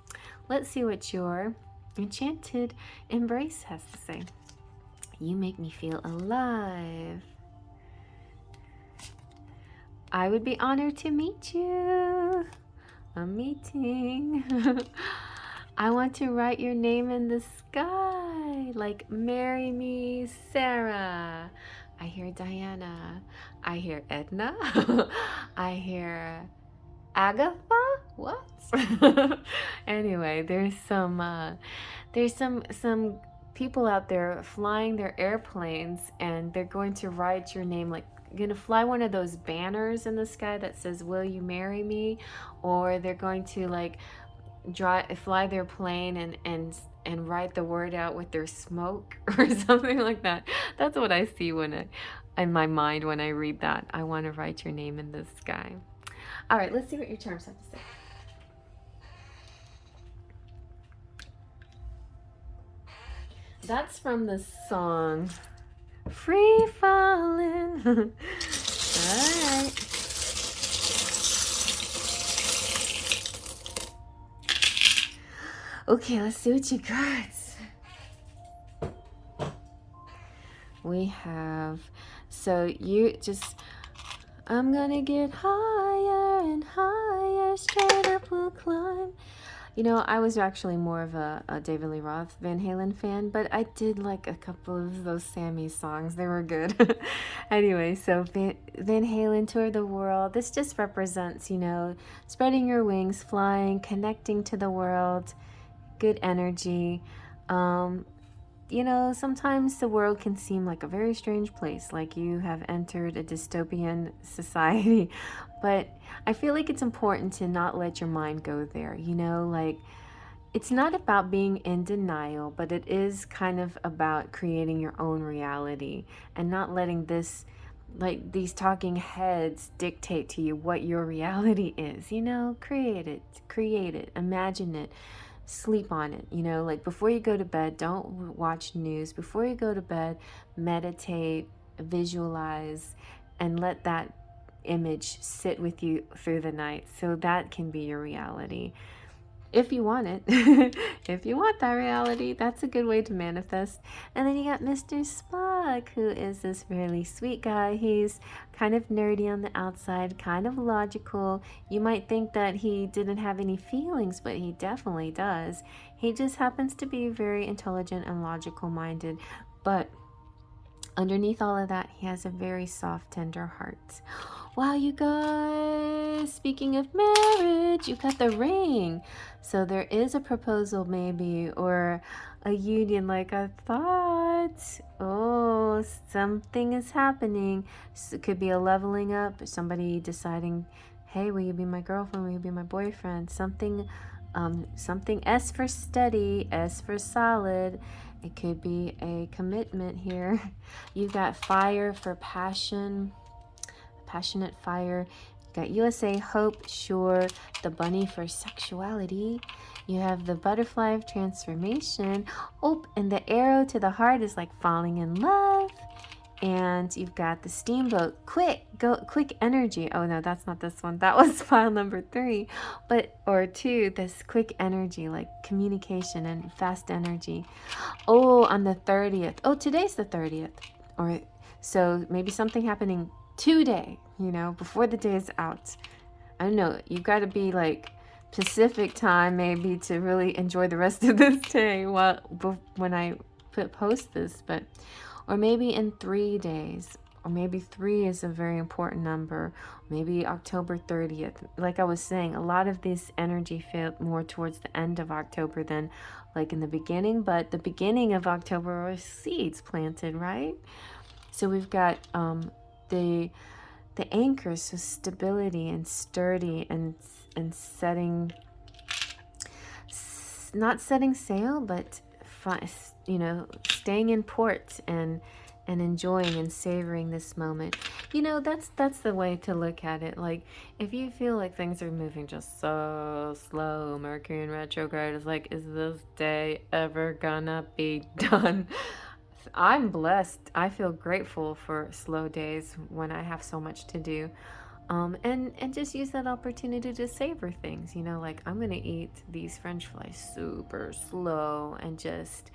Let's see what your Enchanted Embrace has to say. You make me feel alive. I would be honored to meet you. A meeting. I want to write your name in the sky, like marry me, Sarah. I hear Diana. I hear Edna. I hear Agatha. What? Anyway, there's some people out there flying their airplanes, and they're going to write your name, like gonna fly one of those banners in the sky that says "Will you marry me?" Or they're going to like fly their plane and write the word out with their smoke or something like that. That's what I see in my mind when I read that. I want to write your name in the sky. All right, let's see what your charms have to say. That's from the song Free Fallin'. All right. Okay, let's see what you got. We have, so you just, I'm gonna get higher and higher, straight up we'll climb. You know, I was actually more of a David Lee Roth Van Halen fan, but I did like a couple of those Sammy songs. They were good. Anyway, so Van Halen toured the world. This just represents, you know, spreading your wings, flying, connecting to the world, good energy. You know, sometimes the world can seem like a very strange place, like you have entered a dystopian society. But I feel like it's important to not let your mind go there, you know, like it's not about being in denial, but it is kind of about creating your own reality and not letting this, like these talking heads, dictate to you what your reality is. You know, create it, imagine it, sleep on it. You know, like before you go to bed, don't watch news. Before you go to bed, meditate, visualize, and let that image sit with you through the night, so that can be your reality if you want it. If you want that reality, that's a good way to manifest. And then you got Mr. Spock, who is this really sweet guy. He's kind of nerdy on the outside, kind of logical. You might think that he didn't have any feelings, but he definitely does. He just happens to be very intelligent and logical minded, but underneath all of that, he has a very soft, tender heart. Wow, you guys, speaking of marriage, you got the ring. So there is a proposal maybe, or a union like I thought. Oh, something is happening. So it could be a leveling up, somebody deciding, hey, will you be my girlfriend, will you be my boyfriend? Something S for steady, S for solid. It could be a commitment here. You got fire for passion, passionate fire. You got USA, hope, sure. The bunny for sexuality. You have the butterfly of transformation. Oh, and the arrow to the heart is like falling in love. And you've got the steamboat, quick energy. Oh no, that's not this one. That was file number 3, or 2. This quick energy, like communication and fast energy. Oh, on the 30th. Oh, today's the 30th. Or so maybe something happening today, you know, before the day is out. I don't know. You've got to be like Pacific time maybe to really enjoy the rest of this day when I post this, but. Or maybe in 3 days, or maybe 3 is a very important number, maybe October 30th. Like I was saying, a lot of this energy felt more towards the end of October than like in the beginning, but the beginning of October are seeds planted, right? So we've got the anchors, so stability and sturdy and setting, not setting sail, but you know, staying in port and enjoying and savoring this moment. You know, that's the way to look at it. Like if you feel like things are moving just so slow, Mercury in retrograde is like, is this day ever gonna be done? I'm blessed. I feel grateful for slow days when I have so much to do. And just use that opportunity to savor things, you know, like I'm gonna eat these French fries super slow and just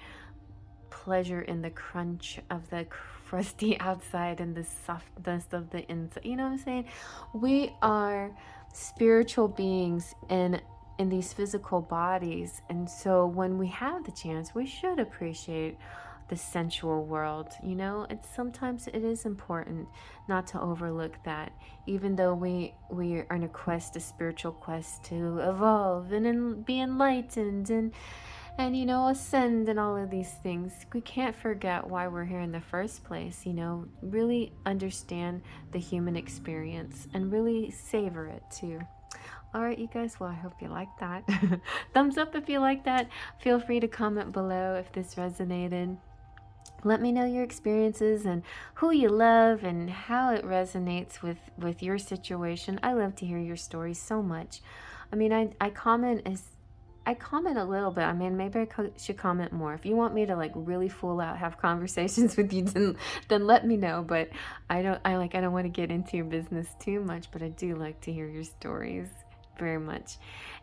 pleasure in the crunch of the crusty outside and the softness of the inside. You know what I'm saying? We are spiritual beings in these physical bodies, and so when we have the chance, we should appreciate the sensual world. You know, it's sometimes it is important not to overlook that, even though we are on a quest, a spiritual quest to evolve and be enlightened and you know, ascend and all of these things. We can't forget why we're here in the first place. You know, really understand the human experience and really savor it too. All right, you guys, well, I hope you like that. Thumbs up if you like that. Feel free to comment below if this resonated. Let me know your experiences and who you love and how it resonates with your situation. I love to hear your stories so much. I mean, I comment a little bit. I mean, maybe I should comment more. If you want me to like really full out have conversations with you, then let me know. But I don't want to get into your business too much, but I do like to hear your stories very much.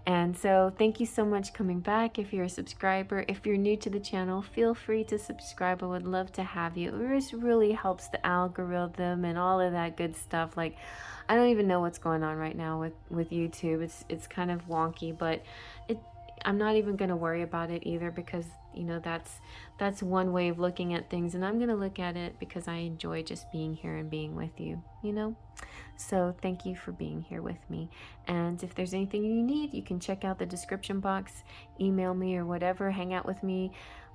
And so thank you so much coming back. If you're a subscriber, if you're new to the channel, feel free to subscribe. I would love to have you. It just really helps the algorithm and all of that good stuff. Like, I don't even know what's going on right now with YouTube. It's kind of wonky, but I'm not even going to worry about it either, because you know that's one way of looking at things, and I'm going to look at it because I enjoy just being here and being with you, you know. So thank you for being here with me, and if there's anything you need, you can check out the description box, email me or whatever, hang out with me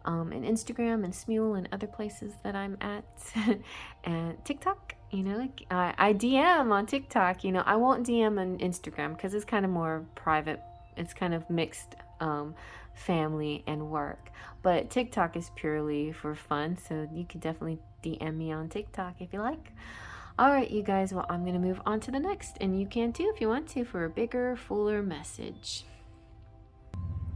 in Instagram and Smule and other places that I'm at and TikTok. You know, I DM on TikTok. You know, I won't DM on Instagram because it's kind of more private. It's kind of mixed family and work, but TikTok is purely for fun, so you can definitely DM me on TikTok if you like. All right, you guys, well, I'm gonna move on to the next, and you can too if you want to, for a bigger, fuller message.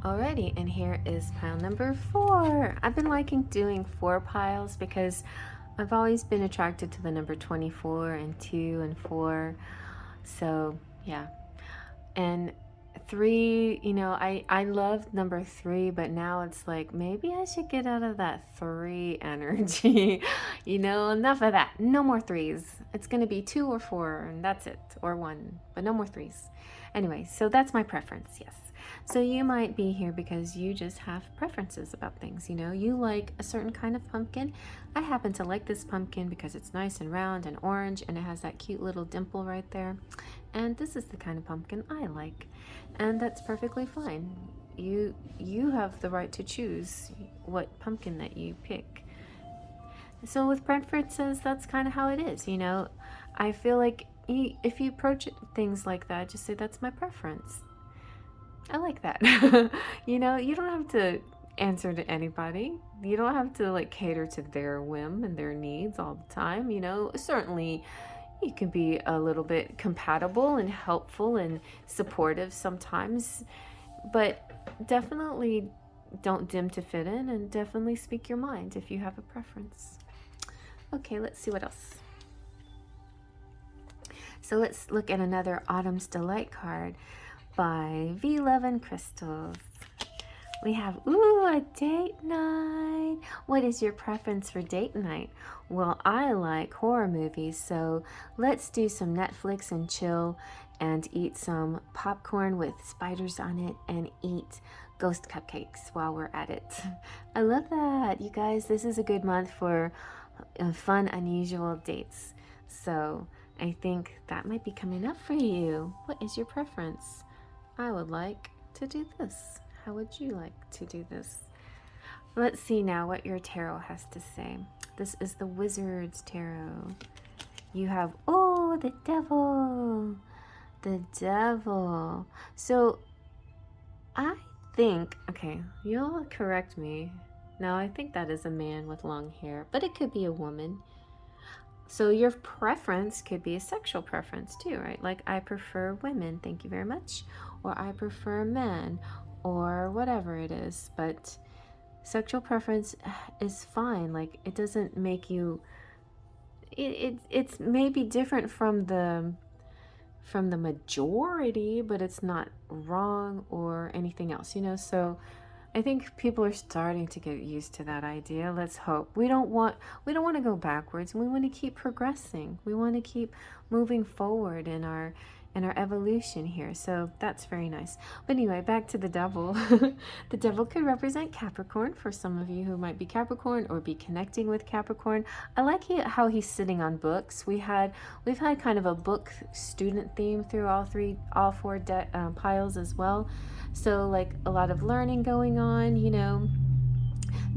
Alrighty, and here is pile number 4. I've been liking doing 4 piles because I've always been attracted to the number 24 and 2 and 4. So yeah, and 3, you know, I love number 3, but now it's like maybe I should get out of that 3 energy. You know, enough of that. No more 3s. It's gonna be 2 or 4, and that's it, or 1, but no more 3s. Anyway, so that's my preference. Yes. So you might be here because you just have preferences about things. You know, you like a certain kind of pumpkin. I happen to like this pumpkin because it's nice and round and orange, and it has that cute little dimple right there. And this is the kind of pumpkin I like, and that's perfectly fine. You have the right to choose what pumpkin that you pick. So with preferences, that's kind of how it is. You know, I feel like if you approach things like that, just say that's my preference. I like that. You know, you don't have to answer to anybody. You don't have to like cater to their whim and their needs all the time. You know, certainly you can be a little bit compatible and helpful and supportive sometimes, but definitely don't dim to fit in, and definitely speak your mind if you have a preference. Okay, let's see what else. So let's look at another Autumn's Delight card by V Love and Crystals. We have, ooh, a date night. What is your preference for date night? Well, I like horror movies, so let's do some Netflix and chill and eat some popcorn with spiders on it and eat ghost cupcakes while we're at it. I love that. You guys, this is a good month for fun, unusual dates. So I think that might be coming up for you. What is your preference? I would like to do this. How would you like to do this? Let's see now what your tarot has to say. This is the Wizard's Tarot. You have, oh, the Devil. The Devil. So I think, okay, you'll correct me. Now I think that is a man with long hair, but it could be a woman. So your preference could be a sexual preference too, right? Like, I prefer women, thank you very much. Or I prefer men, or whatever it is. But sexual preference is fine. Like, it doesn't make you, it's maybe different from the majority, but it's not wrong or anything else, you know. So I think people are starting to get used to that idea. Let's hope. We don't want to go backwards. We want to keep progressing. We want to keep moving forward in our evolution here. So that's very nice. But anyway, back to the devil. The devil could represent Capricorn for some of you who might be Capricorn or be connecting with Capricorn. I like how he's sitting on books. We've had kind of a book student theme through all four piles as well. So like a lot of learning going on, you know.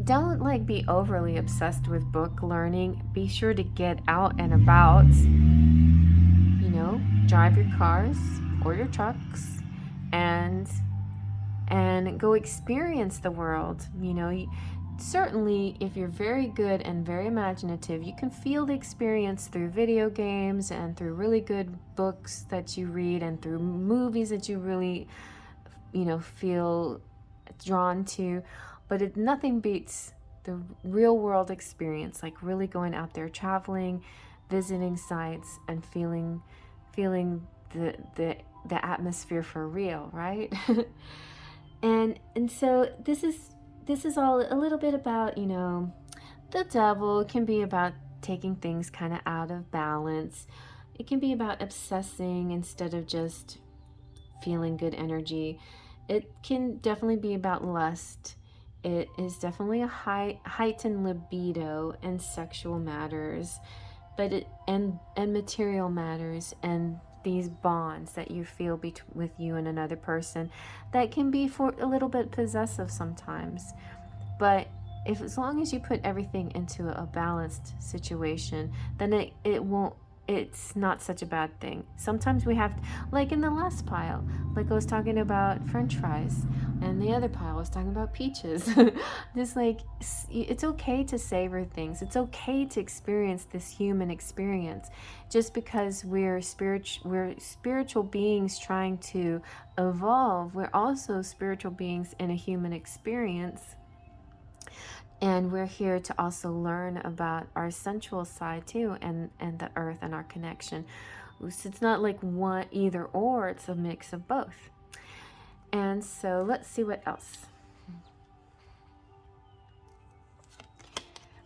Don't like be overly obsessed with book learning. Be sure to get out and about, you know, drive your cars or your trucks and go experience the world. You know, certainly if you're very good and very imaginative, you can feel the experience through video games and through really good books that you read and through movies that you really, you know, feel drawn to. But nothing beats the real world experience, like really going out there, traveling, visiting sites, and feeling the atmosphere for real, right? and so this is all a little bit about, you know, the devil. It can be about taking things kind of out of balance. It can be about obsessing instead of just feeling good energy. It can definitely be about lust. It is definitely a heightened libido and sexual matters, but and material matters, and these bonds that you feel with you and another person that can be for a little bit possessive sometimes. But as long as you put everything into a balanced situation, then it won't, it's not such a bad thing. Sometimes we have, like in the last pile, like I was talking about French fries, and the other pile was talking about peaches. Just like, it's okay to savor things. It's okay to experience this human experience. Just because we're spiritual beings trying to evolve, we're also spiritual beings in a human experience. And we're here to also learn about our sensual side too, and the earth and our connection. So it's not like one either or, it's a mix of both. And so let's see what else.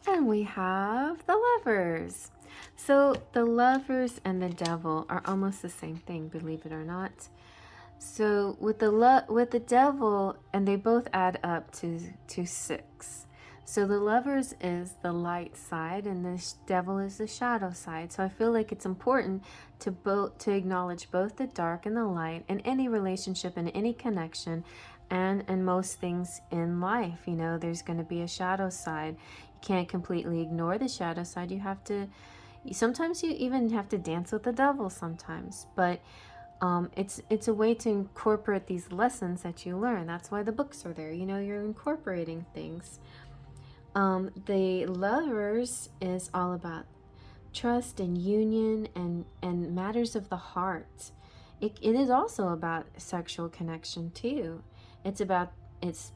And we have the Lovers. So the Lovers and the Devil are almost the same thing, believe it or not. So with the Devil, and they both add up to 6. So the Lovers is the light side and the Devil is the shadow side. So I feel like it's important to acknowledge both the dark and the light in any relationship and any connection, and in most things in life. You know, there's going to be a shadow side. You can't completely ignore the shadow side. Sometimes you even have to dance with the devil sometimes, but it's a way to incorporate these lessons that you learn. That's why the books are there. You know, you're incorporating things. The Lovers is all about trust and union and matters of the heart. It is also about sexual connection too. It's about it's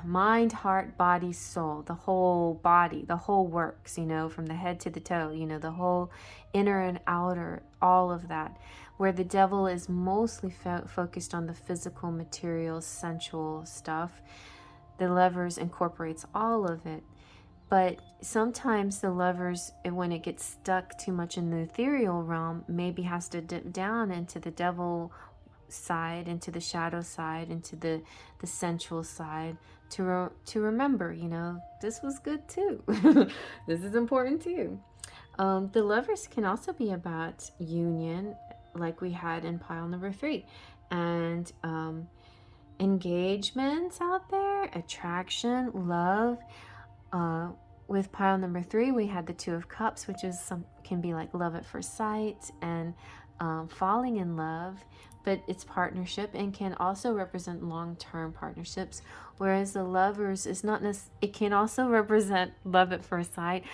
mind, heart, body, soul, the whole body, the whole works, you know, from the head to the toe, you know, the whole inner and outer, all of that. Where the Devil is mostly focused on the physical, material, sensual stuff, the Lovers incorporates all of it. But sometimes the Lovers, when it gets stuck too much in the ethereal realm, maybe has to dip down into the Devil side, into the shadow side, into the sensual side, to remember, you know, this was good too. This is important too. The Lovers can also be about union, like we had in pile number 3, and engagements out there, attraction, love. With pile number 3, we had the 2 of Cups, which is can be like love at first sight and falling in love, but it's partnership and can also represent long-term partnerships. Whereas the Lovers is not it can also represent love at first sight.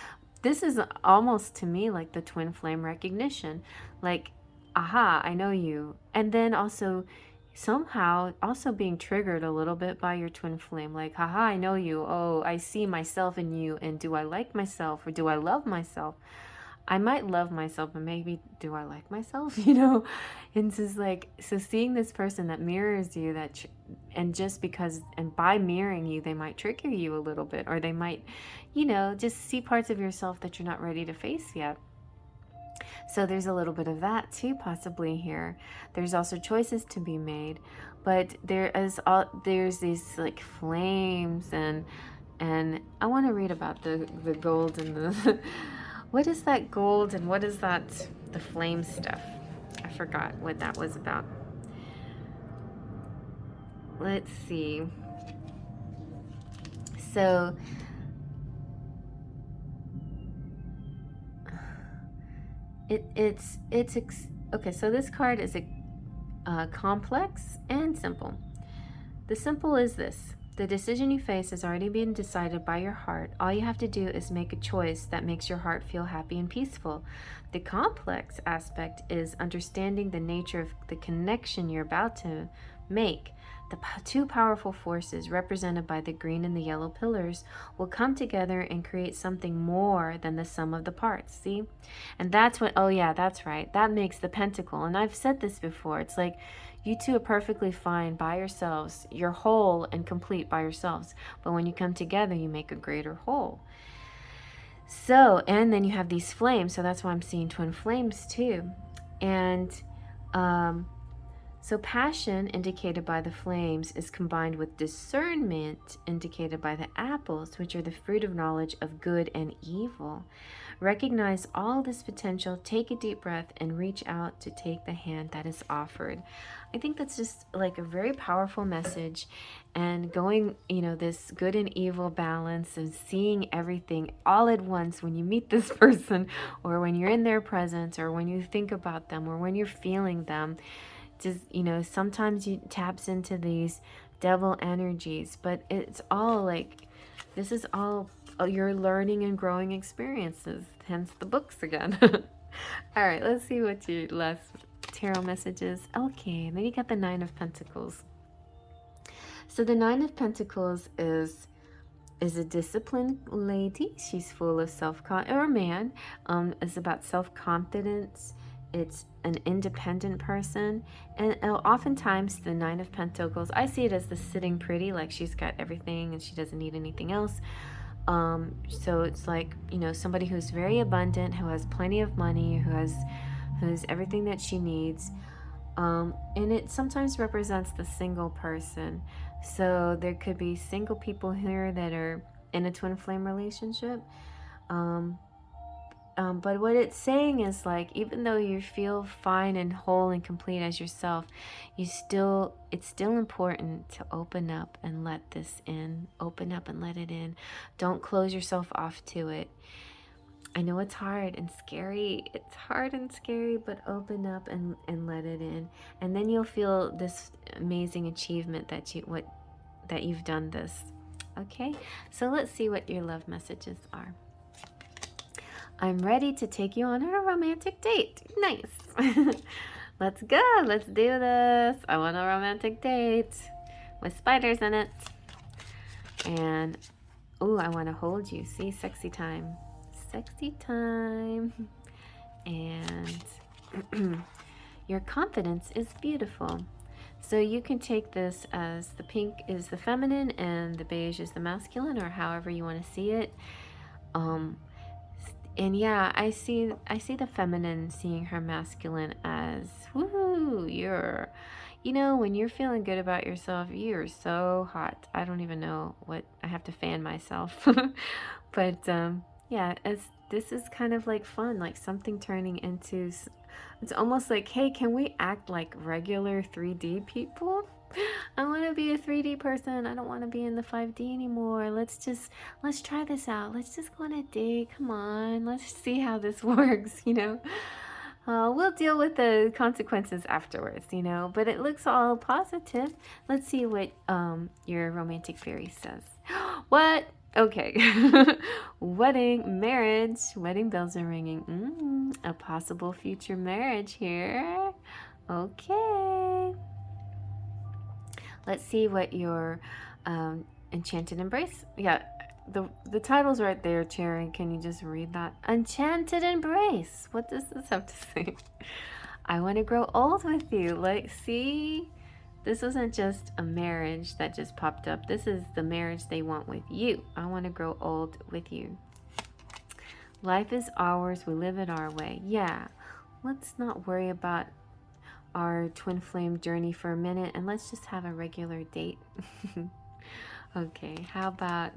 This is almost to me like the twin flame recognition, like, aha, I know you. And then also somehow also being triggered a little bit by your twin flame. Like, haha, I know you. Oh, I see myself in you. And do I like myself or do I love myself? I might love myself, but maybe do I like myself? You know? And it's just like, so seeing this person that mirrors you, and just because, and by mirroring you, they might trigger you a little bit, or they might, you know, just see parts of yourself that you're not ready to face yet. So there's a little bit of that too, possibly here. There's also choices to be made, but there's these like flames, and I want to read about the gold and the what is that gold and what is that the flame stuff? I forgot what that was about. Let's see. So it's okay. So this card is complex and simple. The simple is this: the decision you face has already been decided by your heart. All you have to do is make a choice that makes your heart feel happy and peaceful. The complex aspect is understanding the nature of the connection you're about to make. The two powerful forces represented by the green and the yellow pillars will come together and create something more than the sum of the parts. See? And that's what, oh yeah, that's right. That makes the pentacle. And I've said this before. It's like you two are perfectly fine by yourselves. You're whole and complete by yourselves. But when you come together, you make a greater whole. So, and then you have these flames. So that's why I'm seeing twin flames too. And, so passion, indicated by the flames, is combined with discernment, indicated by the apples, which are the fruit of knowledge of good and evil. Recognize all this potential, take a deep breath, and reach out to take the hand that is offered. I think that's just like a very powerful message, and going, you know, this good and evil balance and seeing everything all at once when you meet this person, or when you're in their presence, or when you think about them, or when you're feeling them. Just, you know, sometimes you taps into these devil energies, but it's all like, this is all your learning and growing experiences, hence the books again. All right, let's see what your last tarot message is. Okay, then you got the Nine of Pentacles. So the Nine of Pentacles is a disciplined lady. She's full of or a man. It's about self-confidence. It's an independent person, and oftentimes the Nine of Pentacles, I see it as the sitting pretty, like she's got everything and she doesn't need anything else. So it's like, you know, somebody who's very abundant, who has plenty of money, who has everything that she needs. And it sometimes represents the single person. So there could be single people here that are in a twin flame relationship. But what it's saying is, like, even though you feel fine and whole and complete as yourself, it's still important to open up and let this in. Open up and let it in. Don't close yourself off to it. I know it's hard and scary. It's hard and scary, but open up and let it in. And then you'll feel this amazing achievement that you've done this. Okay? So let's see what your love messages are. I'm ready to take you on a romantic date. Nice. Let's go. Let's do this. I want a romantic date with spiders in it. And, oh, I want to hold you. See, sexy time. Sexy time. And your confidence is beautiful. So you can take this as the pink is the feminine and the beige is the masculine, or however you want to see it. And yeah, I see the feminine seeing her masculine as, woohoo, you know, when you're feeling good about yourself, you're so hot. I don't even know what, I have to fan myself. But yeah, this is kind of like fun, like something turning into, it's almost like, hey, can we act like regular 3D people? I want to be a 3D person. I don't want to be in the 5D anymore. Let's try this out. Let's just go on a date. Come on. Let's see how this works, you know. We'll deal with the consequences afterwards, you know. But it looks all positive. Let's see what your romantic fairy says. What? Okay. Marriage. Wedding bells are ringing. A possible future marriage here. Okay. Let's see what your Enchanted Embrace. Yeah, the title's right there, Cherry. Can you just read that? Enchanted Embrace. What does this have to say? I want to grow old with you. Like, see? This wasn't just a marriage that just popped up. This is the marriage they want with you. I want to grow old with you. Life is ours. We live it our way. Yeah. Let's not worry about our twin flame journey for a minute and let's just have a regular date. Okay, how about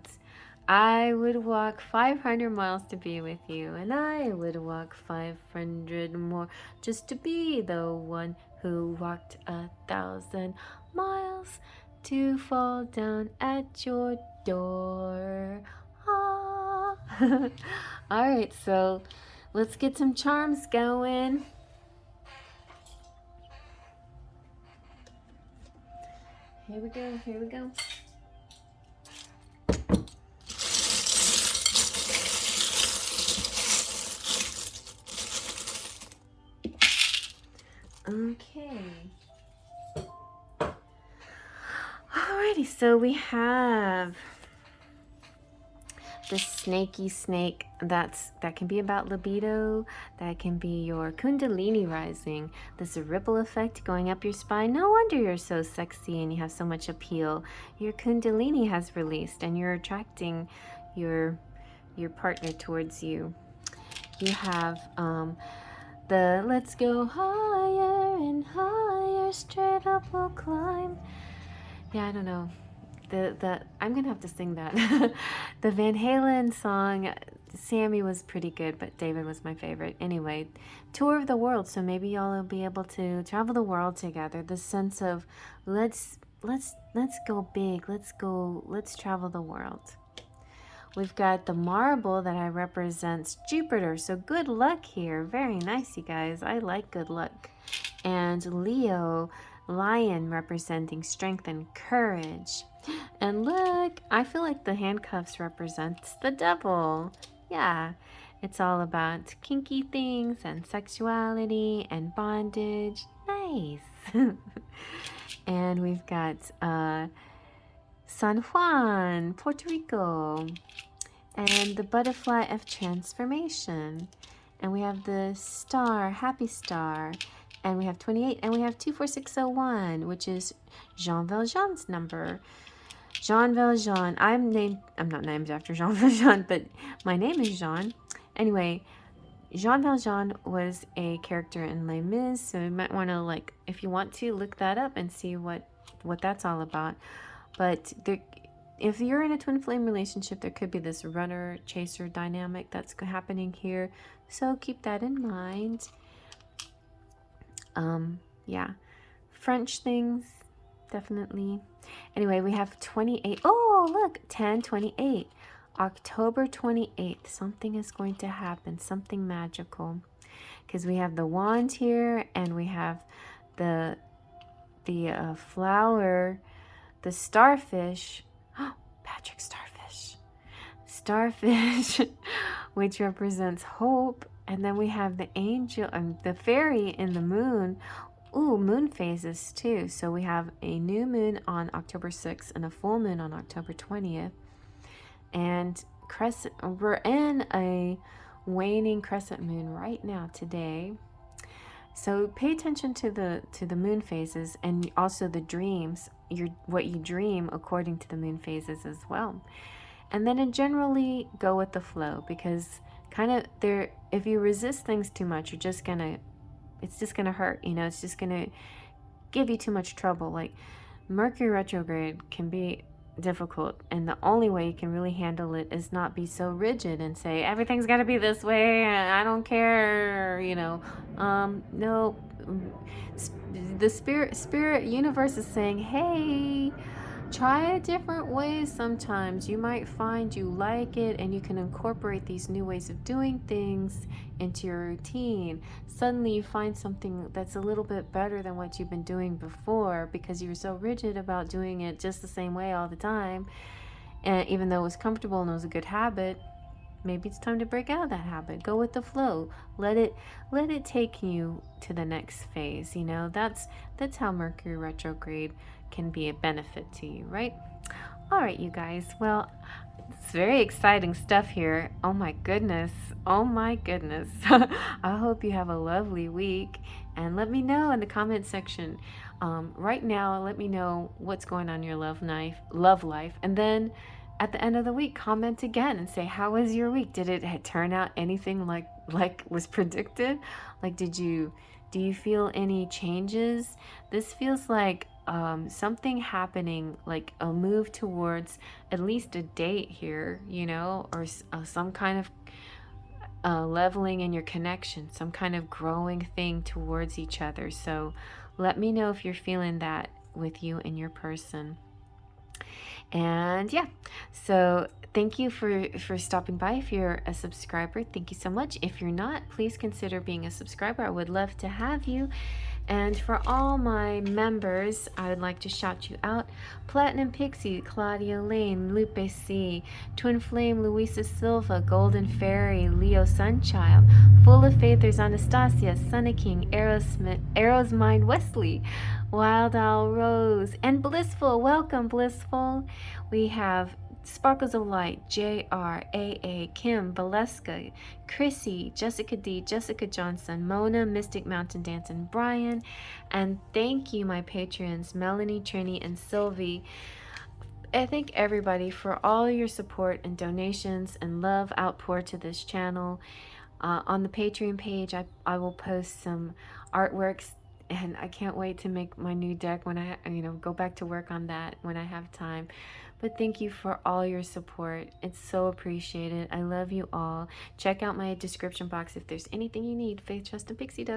I would walk 500 miles to be with you, and I would walk 500 more just to be the one who walked 1,000 miles to fall down at your door. Ah. All right, so let's get some charms going. Here we go, here we go. Okay. Alrighty, so we have the snaky snake. That can be about libido. That can be your kundalini rising. This ripple effect going up your spine. No wonder you're so sexy and you have so much appeal. Your kundalini has released and you're attracting your partner towards you. You have the let's go higher and higher, straight up we'll climb. Yeah, I don't know. I'm gonna have to sing that. The Van Halen song, Sammy was pretty good, but David was my favorite. Anyway, tour of the world. So maybe y'all will be able to travel the world together. The sense of let's go big. Let's travel the world. We've got the marble that represents Jupiter. So good luck here. Very nice, you guys. I like good luck. And Leo, lion, representing strength and courage. And look, I feel like the handcuffs represents the devil. Yeah, it's all about kinky things and sexuality and bondage. Nice. And we've got San Juan, Puerto Rico, and the butterfly of transformation. And we have the star, happy star, and we have 28, and we have 24601, which is Jean Valjean's number. Jean Valjean. I'm not named after Jean Valjean, but my name is Jean. Anyway, Jean Valjean was a character in Les Mis, so you might want to, like, if you want to, look that up and see what that's all about. But if you're in a twin flame relationship, there could be this runner-chaser dynamic that's happening here. So keep that in mind. Yeah. French things, definitely. Anyway, we have 28. Oh, look, 10/28. October 28th. Something is going to happen. Something magical. Because we have the wand here, and we have the flower, the starfish. Oh, Patrick Starfish. Starfish, which represents hope. And then we have the angel and the fairy in the moon. Ooh, moon phases too. So we have a new moon on October 6th and a full moon on October 20th. And we're in a waning crescent moon right now today. So pay attention to the moon phases and also the dreams, what you dream according to the moon phases as well. And then generally go with the flow, because kind of if you resist things too much, it's just gonna hurt, it's just gonna give you too much trouble. Like Mercury retrograde can be difficult, and the only way you can really handle it is not be so rigid and say everything's got to be this way, I don't care, no. The spirit universe is saying, hey, try it different ways. Sometimes you might find you like it and you can incorporate these new ways of doing things into your routine. Suddenly you find something that's a little bit better than what you've been doing before, because you were so rigid about doing it just the same way all the time, and even though it was comfortable and it was a good habit. maybe it's time to break out of that habit. Go with the flow. Let it take you to the next phase. You know, that's how Mercury retrograde can be a benefit to you, right? All right, you guys. Well, it's very exciting stuff here. Oh my goodness. Oh my goodness. I hope you have a lovely week. And let me know in the comment section. Right now, let me know what's going on in your love life. And then at the end of the week, comment again and say, how was your week? Did it turn out anything like was predicted? Like, do you feel any changes? This feels like something happening, like a move towards at least a date here, you know, or some kind of leveling in your connection, some kind of growing thing towards each other. So let me know if you're feeling that with you and your person. And yeah, so thank you for stopping by. If you're a subscriber, thank you so much. If you're not, please consider being a subscriber. I would love to have you. And for all my members, I would like to shout you out. Platinum Pixie, Claudia Lane, Lupe C, Twin Flame, Luisa Silva, Golden Fairy, Leo Sunchild, Full of Faith, there's Anastasia, Sunny King, Arrow's Mind Wesley, Wild Owl Rose, and Blissful. Welcome, Blissful. We have Sparkles of Light, JR, AA, Kim, Valeska, Chrissy, Jessica D, Jessica Johnson, Mona, Mystic Mountain Dance, and Brian. And thank you, my patrons, Melanie, Trini, and Sylvie. I thank everybody for all your support and donations and love outpour to this channel. On the Patreon page, I will post some artworks, and I can't wait to make my new deck when I go back to work on that when I have time. But thank you for all your support. It's so appreciated. I love you all. Check out my description box if there's anything you need. Faith, Trust, and Pixie does.